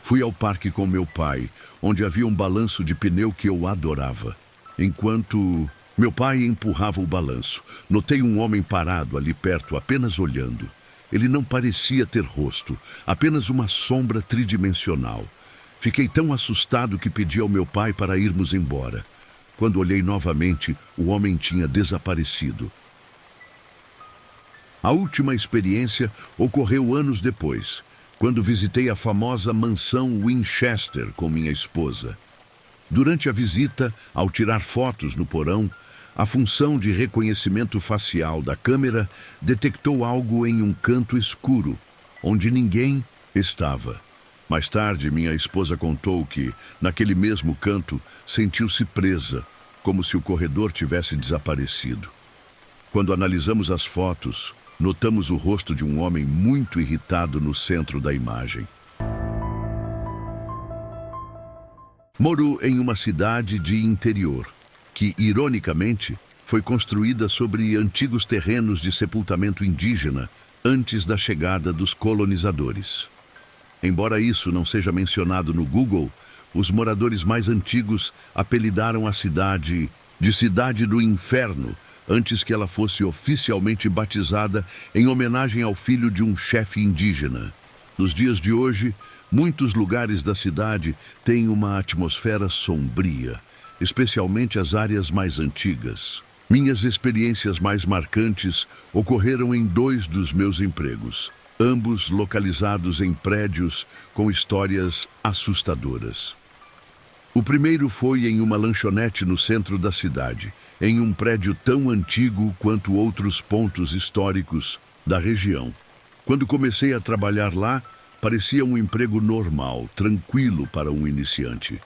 Fui ao parque com meu pai, onde havia um balanço de pneu que eu adorava. Enquanto meu pai empurrava o balanço, notei um homem parado ali perto, apenas olhando. Ele não parecia ter rosto, apenas uma sombra tridimensional. Fiquei tão assustado que pedi ao meu pai para irmos embora. Quando olhei novamente, o homem tinha desaparecido. A última experiência ocorreu anos depois, quando visitei a famosa mansão Winchester com minha esposa. Durante a visita, ao tirar fotos no porão, a função de reconhecimento facial da câmera detectou algo em um canto escuro, onde ninguém estava. Mais tarde, minha esposa contou que, naquele mesmo canto, sentiu-se presa, como se o corredor tivesse desaparecido. Quando analisamos as fotos, notamos o rosto de um homem muito irritado no centro da imagem. Moro em uma cidade de interior, que, ironicamente, foi construída sobre antigos terrenos de sepultamento indígena antes da chegada dos colonizadores. Embora isso não seja mencionado no Google, os moradores mais antigos apelidaram a cidade de Cidade do Inferno, antes que ela fosse oficialmente batizada em homenagem ao filho de um chefe indígena. Nos dias de hoje, muitos lugares da cidade têm uma atmosfera sombria, especialmente as áreas mais antigas. Minhas experiências mais marcantes ocorreram em 2 dos meus empregos, ambos localizados em prédios com histórias assustadoras. O primeiro foi em uma lanchonete no centro da cidade, em um prédio tão antigo quanto outros pontos históricos da região. Quando comecei a trabalhar lá, parecia um emprego normal, tranquilo para um iniciante.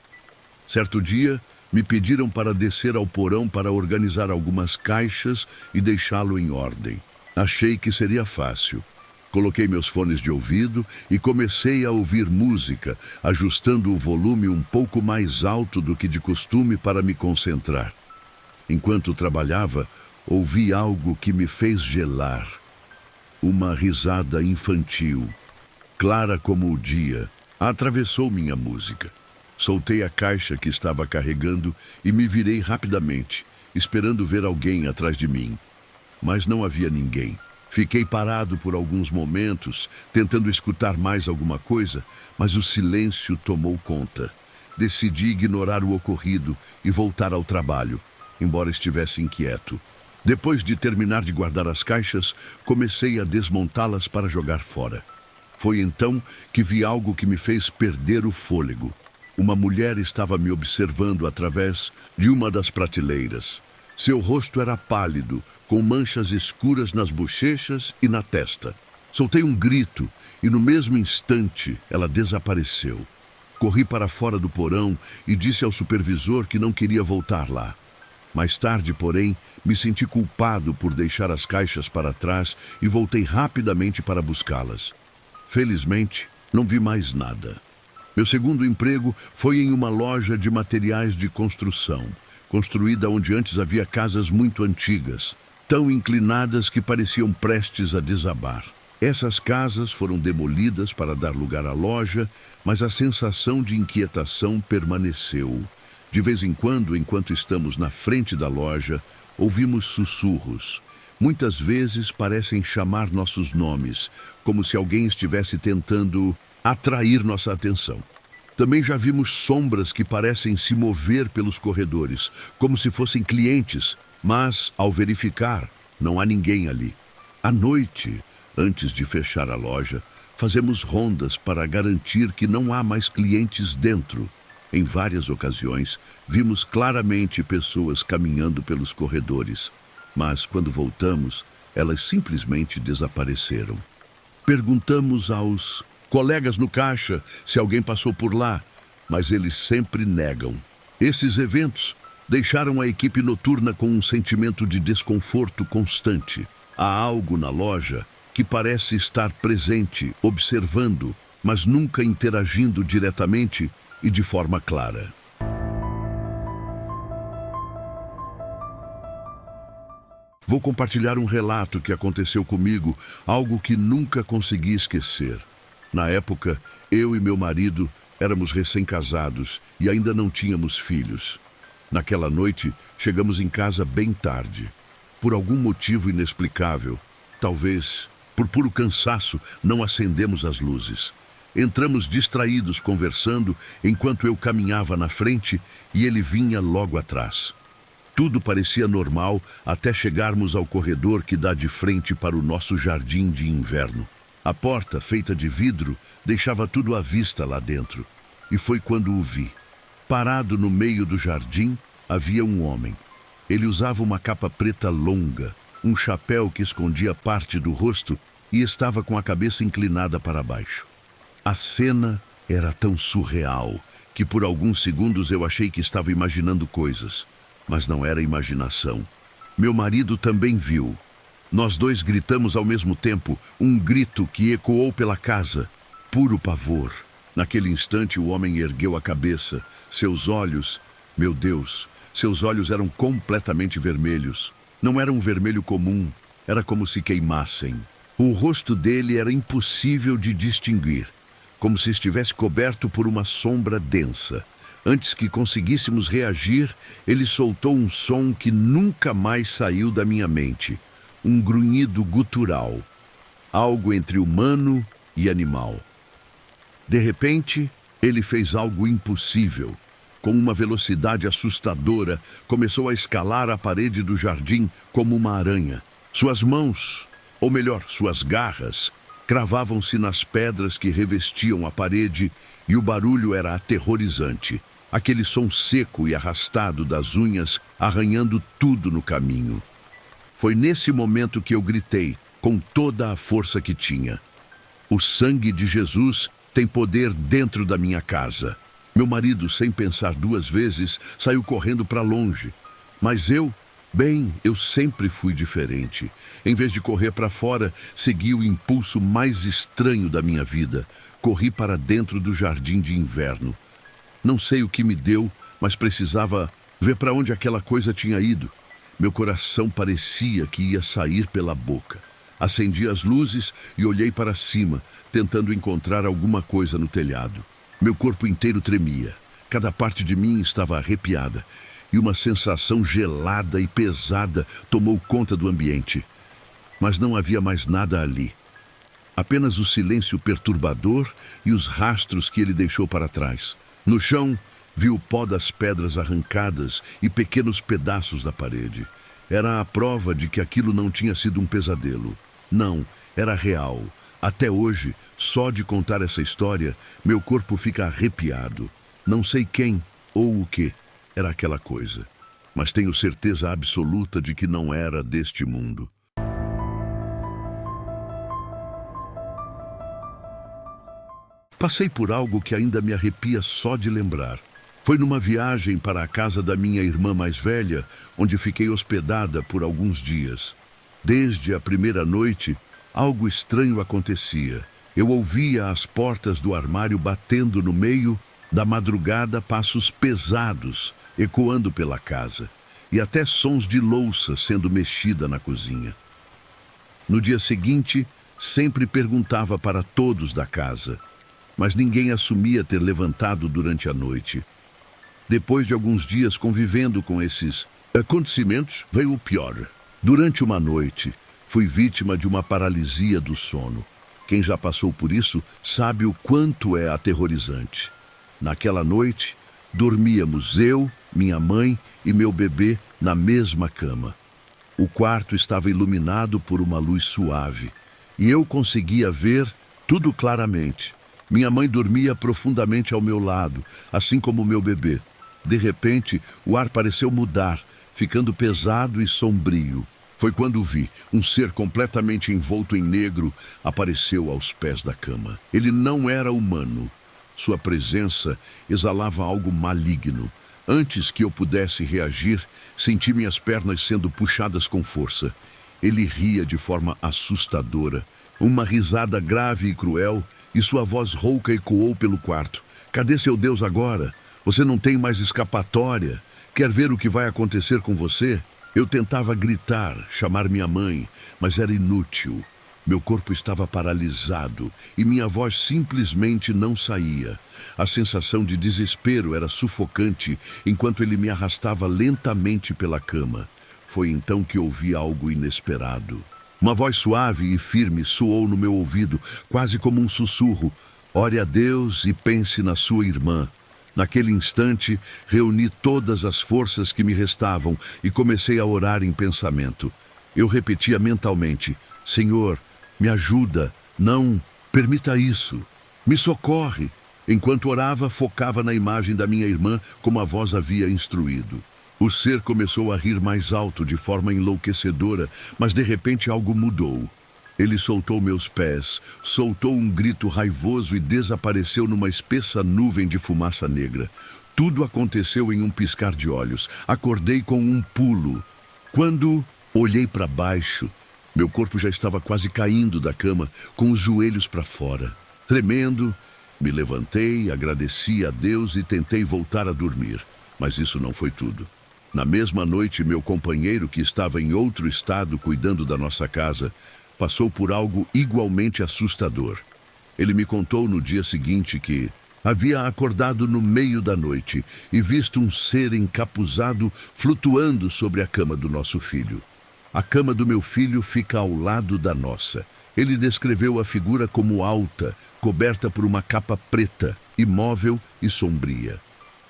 Certo dia, me pediram para descer ao porão para organizar algumas caixas e deixá-lo em ordem. Achei que seria fácil. Coloquei meus fones de ouvido e comecei a ouvir música, ajustando o volume um pouco mais alto do que de costume para me concentrar. Enquanto trabalhava, ouvi algo que me fez gelar. Uma risada infantil, clara como o dia, atravessou minha música. Soltei a caixa que estava carregando e me virei rapidamente, esperando ver alguém atrás de mim. Mas não havia ninguém. Fiquei parado por alguns momentos, tentando escutar mais alguma coisa, mas o silêncio tomou conta. Decidi ignorar o ocorrido e voltar ao trabalho, embora estivesse inquieto. Depois de terminar de guardar as caixas, comecei a desmontá-las para jogar fora. Foi então que vi algo que me fez perder o fôlego. Uma mulher estava me observando através de uma das prateleiras. Seu rosto era pálido, com manchas escuras nas bochechas e na testa. Soltei um grito e, no mesmo instante, ela desapareceu. Corri para fora do porão e disse ao supervisor que não queria voltar lá. Mais tarde, porém, me senti culpado por deixar as caixas para trás e voltei rapidamente para buscá-las. Felizmente, não vi mais nada. Meu segundo emprego foi em uma loja de materiais de construção, construída onde antes havia casas muito antigas, tão inclinadas que pareciam prestes a desabar. Essas casas foram demolidas para dar lugar à loja, mas a sensação de inquietação permaneceu. De vez em quando, enquanto estamos na frente da loja, ouvimos sussurros. Muitas vezes parecem chamar nossos nomes, como se alguém estivesse tentando atrair nossa atenção. Também já vimos sombras que parecem se mover pelos corredores, como se fossem clientes, mas, ao verificar, não há ninguém ali. À noite, antes de fechar a loja, fazemos rondas para garantir que não há mais clientes dentro. Em várias ocasiões, vimos claramente pessoas caminhando pelos corredores, mas quando voltamos, elas simplesmente desapareceram. Perguntamos aos colegas no caixa se alguém passou por lá, mas eles sempre negam. Esses eventos deixaram a equipe noturna com um sentimento de desconforto constante. Há algo na loja que parece estar presente, observando, mas nunca interagindo diretamente e de forma clara. Vou compartilhar um relato que aconteceu comigo, algo que nunca consegui esquecer. Na época, eu e meu marido éramos recém-casados e ainda não tínhamos filhos. Naquela noite, chegamos em casa bem tarde. Por algum motivo inexplicável, talvez por puro cansaço, não acendemos as luzes. Entramos distraídos conversando enquanto eu caminhava na frente e ele vinha logo atrás. Tudo parecia normal até chegarmos ao corredor que dá de frente para o nosso jardim de inverno. A porta, feita de vidro, deixava tudo à vista lá dentro. E foi quando o vi. Parado no meio do jardim, havia um homem. Ele usava uma capa preta longa, um chapéu que escondia parte do rosto e estava com a cabeça inclinada para baixo. A cena era tão surreal que por alguns segundos eu achei que estava imaginando coisas, mas não era imaginação. Meu marido também viu. Nós dois gritamos ao mesmo tempo, um grito que ecoou pela casa. Puro pavor. Naquele instante o homem ergueu a cabeça. Seus olhos, meu Deus, seus olhos eram completamente vermelhos. Não era um vermelho comum, era como se queimassem. O rosto dele era impossível de distinguir, como se estivesse coberto por uma sombra densa. Antes que conseguíssemos reagir, ele soltou um som que nunca mais saiu da minha mente. Um grunhido gutural, algo entre humano e animal. De repente, ele fez algo impossível. Com uma velocidade assustadora, começou a escalar a parede do jardim como uma aranha. Suas mãos, ou melhor, suas garras, cravavam-se nas pedras que revestiam a parede e o barulho era aterrorizante. Aquele som seco e arrastado das unhas arranhando tudo no caminho. Foi nesse momento que eu gritei, com toda a força que tinha. O sangue de Jesus tem poder dentro da minha casa. Meu marido, sem pensar duas vezes, saiu correndo para longe. Mas eu sempre fui diferente. Em vez de correr para fora, segui o impulso mais estranho da minha vida. Corri para dentro do jardim de inverno. Não sei o que me deu, mas precisava ver para onde aquela coisa tinha ido. Meu coração parecia que ia sair pela boca. Acendi as luzes e olhei para cima, tentando encontrar alguma coisa no telhado. Meu corpo inteiro tremia. Cada parte de mim estava arrepiada. E uma sensação gelada e pesada tomou conta do ambiente. Mas não havia mais nada ali. Apenas o silêncio perturbador e os rastros que ele deixou para trás. No chão, vi o pó das pedras arrancadas e pequenos pedaços da parede. Era a prova de que aquilo não tinha sido um pesadelo. Não, era real. Até hoje, só de contar essa história, meu corpo fica arrepiado. Não sei quem ou o que era aquela coisa, mas tenho certeza absoluta de que não era deste mundo. Passei por algo que ainda me arrepia só de lembrar. Foi numa viagem para a casa da minha irmã mais velha, onde fiquei hospedada por alguns dias. Desde a primeira noite, algo estranho acontecia. Eu ouvia as portas do armário batendo no meio da madrugada, passos pesados ecoando pela casa, e até sons de louça sendo mexida na cozinha. No dia seguinte, sempre perguntava para todos da casa, mas ninguém assumia ter levantado durante a noite. Depois de alguns dias convivendo com esses acontecimentos, veio o pior. Durante uma noite, fui vítima de uma paralisia do sono. Quem já passou por isso sabe o quanto é aterrorizante. Naquela noite, dormíamos eu, minha mãe e meu bebê na mesma cama. O quarto estava iluminado por uma luz suave e eu conseguia ver tudo claramente. Minha mãe dormia profundamente ao meu lado, assim como meu bebê. De repente, o ar pareceu mudar, ficando pesado e sombrio. Foi quando vi um ser completamente envolto em negro apareceu aos pés da cama. Ele não era humano. Sua presença exalava algo maligno. Antes que eu pudesse reagir, senti minhas pernas sendo puxadas com força. Ele ria de forma assustadora. Uma risada grave e cruel, e sua voz rouca ecoou pelo quarto. Cadê seu Deus agora? Você não tem mais escapatória. Quer ver o que vai acontecer com você? Eu tentava gritar, chamar minha mãe, mas era inútil. Meu corpo estava paralisado e minha voz simplesmente não saía. A sensação de desespero era sufocante enquanto ele me arrastava lentamente pela cama. Foi então que ouvi algo inesperado. Uma voz suave e firme soou no meu ouvido, quase como um sussurro. Ore a Deus e pense na sua irmã. Naquele instante, reuni todas as forças que me restavam e comecei a orar em pensamento. Eu repetia mentalmente: Senhor, me ajuda, não permita isso, me socorre. Enquanto orava, focava na imagem da minha irmã como a voz havia instruído. O ser começou a rir mais alto de forma enlouquecedora, mas de repente algo mudou. Ele soltou meus pés, soltou um grito raivoso e desapareceu numa espessa nuvem de fumaça negra. Tudo aconteceu em um piscar de olhos. Acordei com um pulo. Quando olhei para baixo, meu corpo já estava quase caindo da cama, com os joelhos para fora. Tremendo, me levantei, agradeci a Deus e tentei voltar a dormir. Mas isso não foi tudo. Na mesma noite, meu companheiro, que estava em outro estado cuidando da nossa casa, passou por algo igualmente assustador. Ele me contou no dia seguinte que havia acordado no meio da noite e visto um ser encapuzado flutuando sobre a cama do nosso filho. A cama do meu filho fica ao lado da nossa. Ele descreveu a figura como alta, coberta por uma capa preta, imóvel e sombria.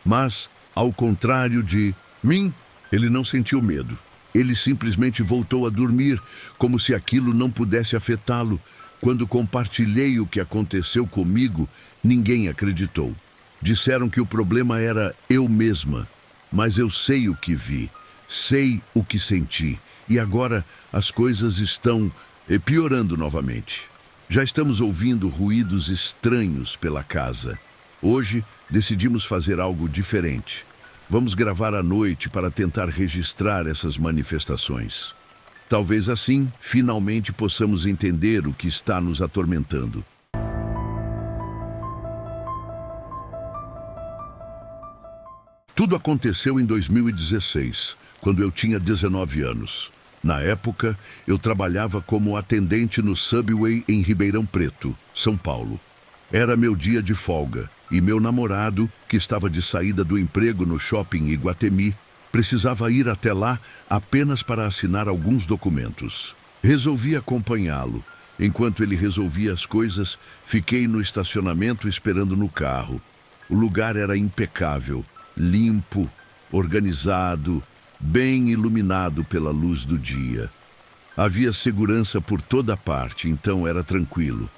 Mas, ao contrário de mim, ele não sentiu medo. Ele simplesmente voltou a dormir, como se aquilo não pudesse afetá-lo. Quando compartilhei o que aconteceu comigo, ninguém acreditou. Disseram que o problema era eu mesma, mas eu sei o que vi, sei o que senti, e agora as coisas estão piorando novamente. Já estamos ouvindo ruídos estranhos pela casa. Hoje, decidimos fazer algo diferente. Vamos gravar à noite para tentar registrar essas manifestações. Talvez assim, finalmente possamos entender o que está nos atormentando. Tudo aconteceu em 2016, quando eu tinha 19 anos. Na época, eu trabalhava como atendente no Subway em Ribeirão Preto, São Paulo. Era meu dia de folga e meu namorado, que estava de saída do emprego no shopping Iguatemi, precisava ir até lá apenas para assinar alguns documentos. Resolvi acompanhá-lo. Enquanto ele resolvia as coisas, fiquei no estacionamento esperando no carro. O lugar era impecável, limpo, organizado, bem iluminado pela luz do dia. Havia segurança por toda parte, então era tranquilo.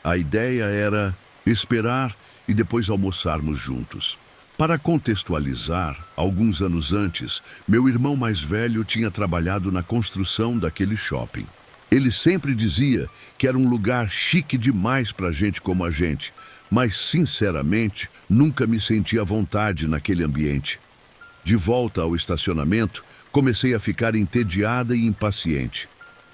A ideia era esperar e depois almoçarmos juntos. Para contextualizar, alguns anos antes, meu irmão mais velho tinha trabalhado na construção daquele shopping. Ele sempre dizia que era um lugar chique demais para gente como a gente, mas, sinceramente, nunca me senti à vontade naquele ambiente. De volta ao estacionamento, comecei a ficar entediada e impaciente.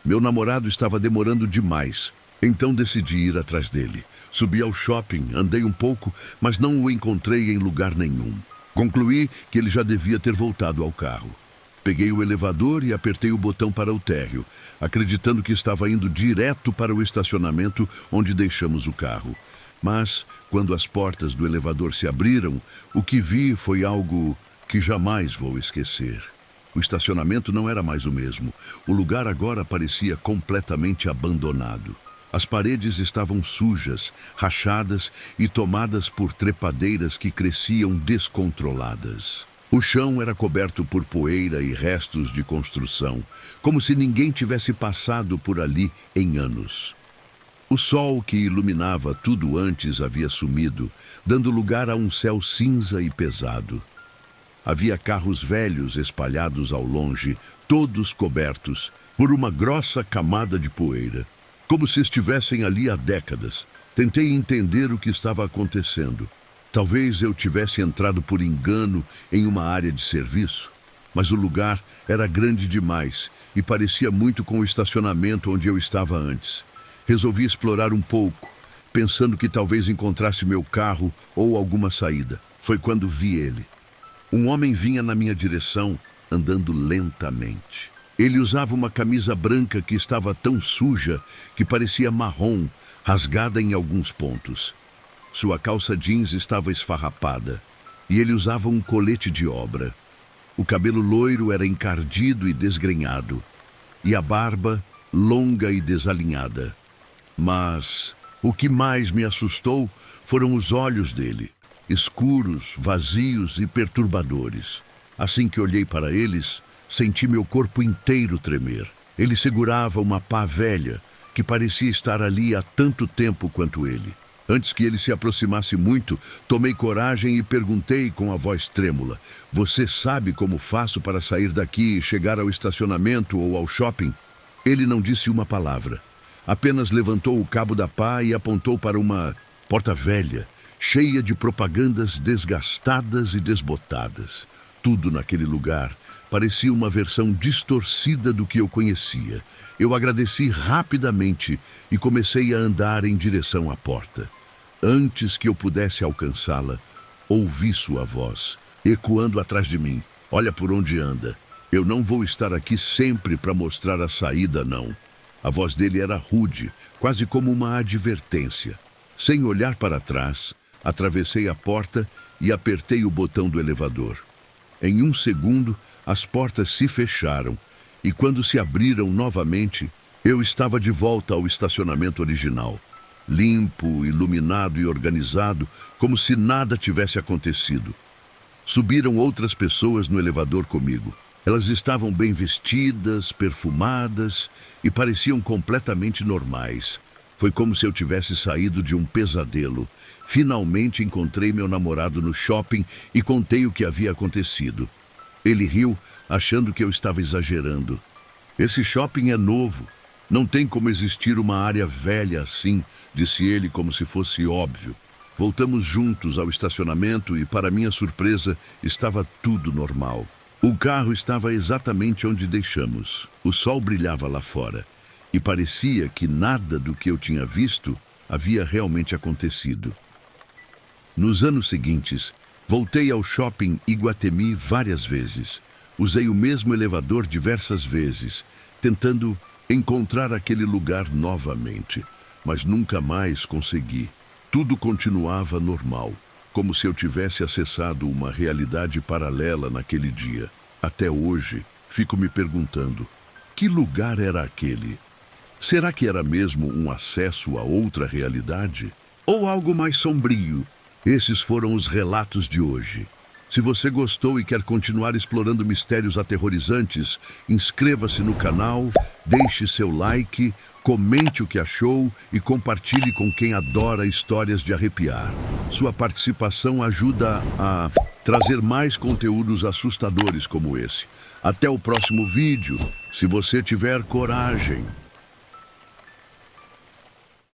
Meu namorado estava demorando demais, então decidi ir atrás dele. Subi ao shopping, andei um pouco, mas não o encontrei em lugar nenhum. Concluí que ele já devia ter voltado ao carro. Peguei o elevador e apertei o botão para o térreo, acreditando que estava indo direto para o estacionamento onde deixamos o carro. Mas, quando as portas do elevador se abriram, o que vi foi algo que jamais vou esquecer. O estacionamento não era mais o mesmo. O lugar agora parecia completamente abandonado. As paredes estavam sujas, rachadas e tomadas por trepadeiras que cresciam descontroladas. O chão era coberto por poeira e restos de construção, como se ninguém tivesse passado por ali em anos. O sol que iluminava tudo antes havia sumido, dando lugar a um céu cinza e pesado. Havia carros velhos espalhados ao longe, todos cobertos por uma grossa camada de poeira, como se estivessem ali há décadas. Tentei entender o que estava acontecendo. Talvez eu tivesse entrado por engano em uma área de serviço, mas o lugar era grande demais e parecia muito com o estacionamento onde eu estava antes. Resolvi explorar um pouco, pensando que talvez encontrasse meu carro ou alguma saída. Foi quando vi ele. Um homem vinha na minha direção, andando lentamente. Ele usava uma camisa branca que estava tão suja que parecia marrom, rasgada em alguns pontos. Sua calça jeans estava esfarrapada e ele usava um colete de obra. O cabelo loiro era encardido e desgrenhado, e a barba longa e desalinhada. Mas o que mais me assustou foram os olhos dele, escuros, vazios e perturbadores. Assim que olhei para eles, senti meu corpo inteiro tremer. Ele segurava uma pá velha, que parecia estar ali há tanto tempo quanto ele. Antes que ele se aproximasse muito, tomei coragem e perguntei com a voz trêmula: "Você sabe como faço para sair daqui e chegar ao estacionamento ou ao shopping?" Ele não disse uma palavra. Apenas levantou o cabo da pá e apontou para uma porta velha, cheia de propagandas desgastadas e desbotadas. Tudo naquele lugar parecia uma versão distorcida do que eu conhecia. Eu agradeci rapidamente e comecei a andar em direção à porta. Antes que eu pudesse alcançá-la, ouvi sua voz, ecoando atrás de mim: "Olha por onde anda. Eu não vou estar aqui sempre para mostrar a saída, não." A voz dele era rude, quase como uma advertência. Sem olhar para trás, atravessei a porta e apertei o botão do elevador. Em um segundo, as portas se fecharam e quando se abriram novamente, eu estava de volta ao estacionamento original. Limpo, iluminado e organizado, como se nada tivesse acontecido. Subiram outras pessoas no elevador comigo. Elas estavam bem vestidas, perfumadas e pareciam completamente normais. Foi como se eu tivesse saído de um pesadelo. Finalmente encontrei meu namorado no shopping e contei o que havia acontecido. Ele riu, achando que eu estava exagerando. "Esse shopping é novo. Não tem como existir uma área velha assim, disse ele como se fosse óbvio. Voltamos juntos ao estacionamento e, para minha surpresa, estava tudo normal. O carro estava exatamente onde deixamos. O sol brilhava lá fora e parecia que nada do que eu tinha visto havia realmente acontecido. Nos anos seguintes, voltei ao shopping Iguatemi várias vezes. Usei o mesmo elevador diversas vezes, tentando encontrar aquele lugar novamente, mas nunca mais consegui. Tudo continuava normal, como se eu tivesse acessado uma realidade paralela naquele dia. Até hoje, fico me perguntando, que lugar era aquele? Será que era mesmo um acesso a outra realidade? Ou algo mais sombrio? Esses foram os relatos de hoje. Se você gostou e quer continuar explorando mistérios aterrorizantes, inscreva-se no canal, deixe seu like, comente o que achou e compartilhe com quem adora histórias de arrepiar. Sua participação ajuda a trazer mais conteúdos assustadores como esse. Até o próximo vídeo, se você tiver coragem.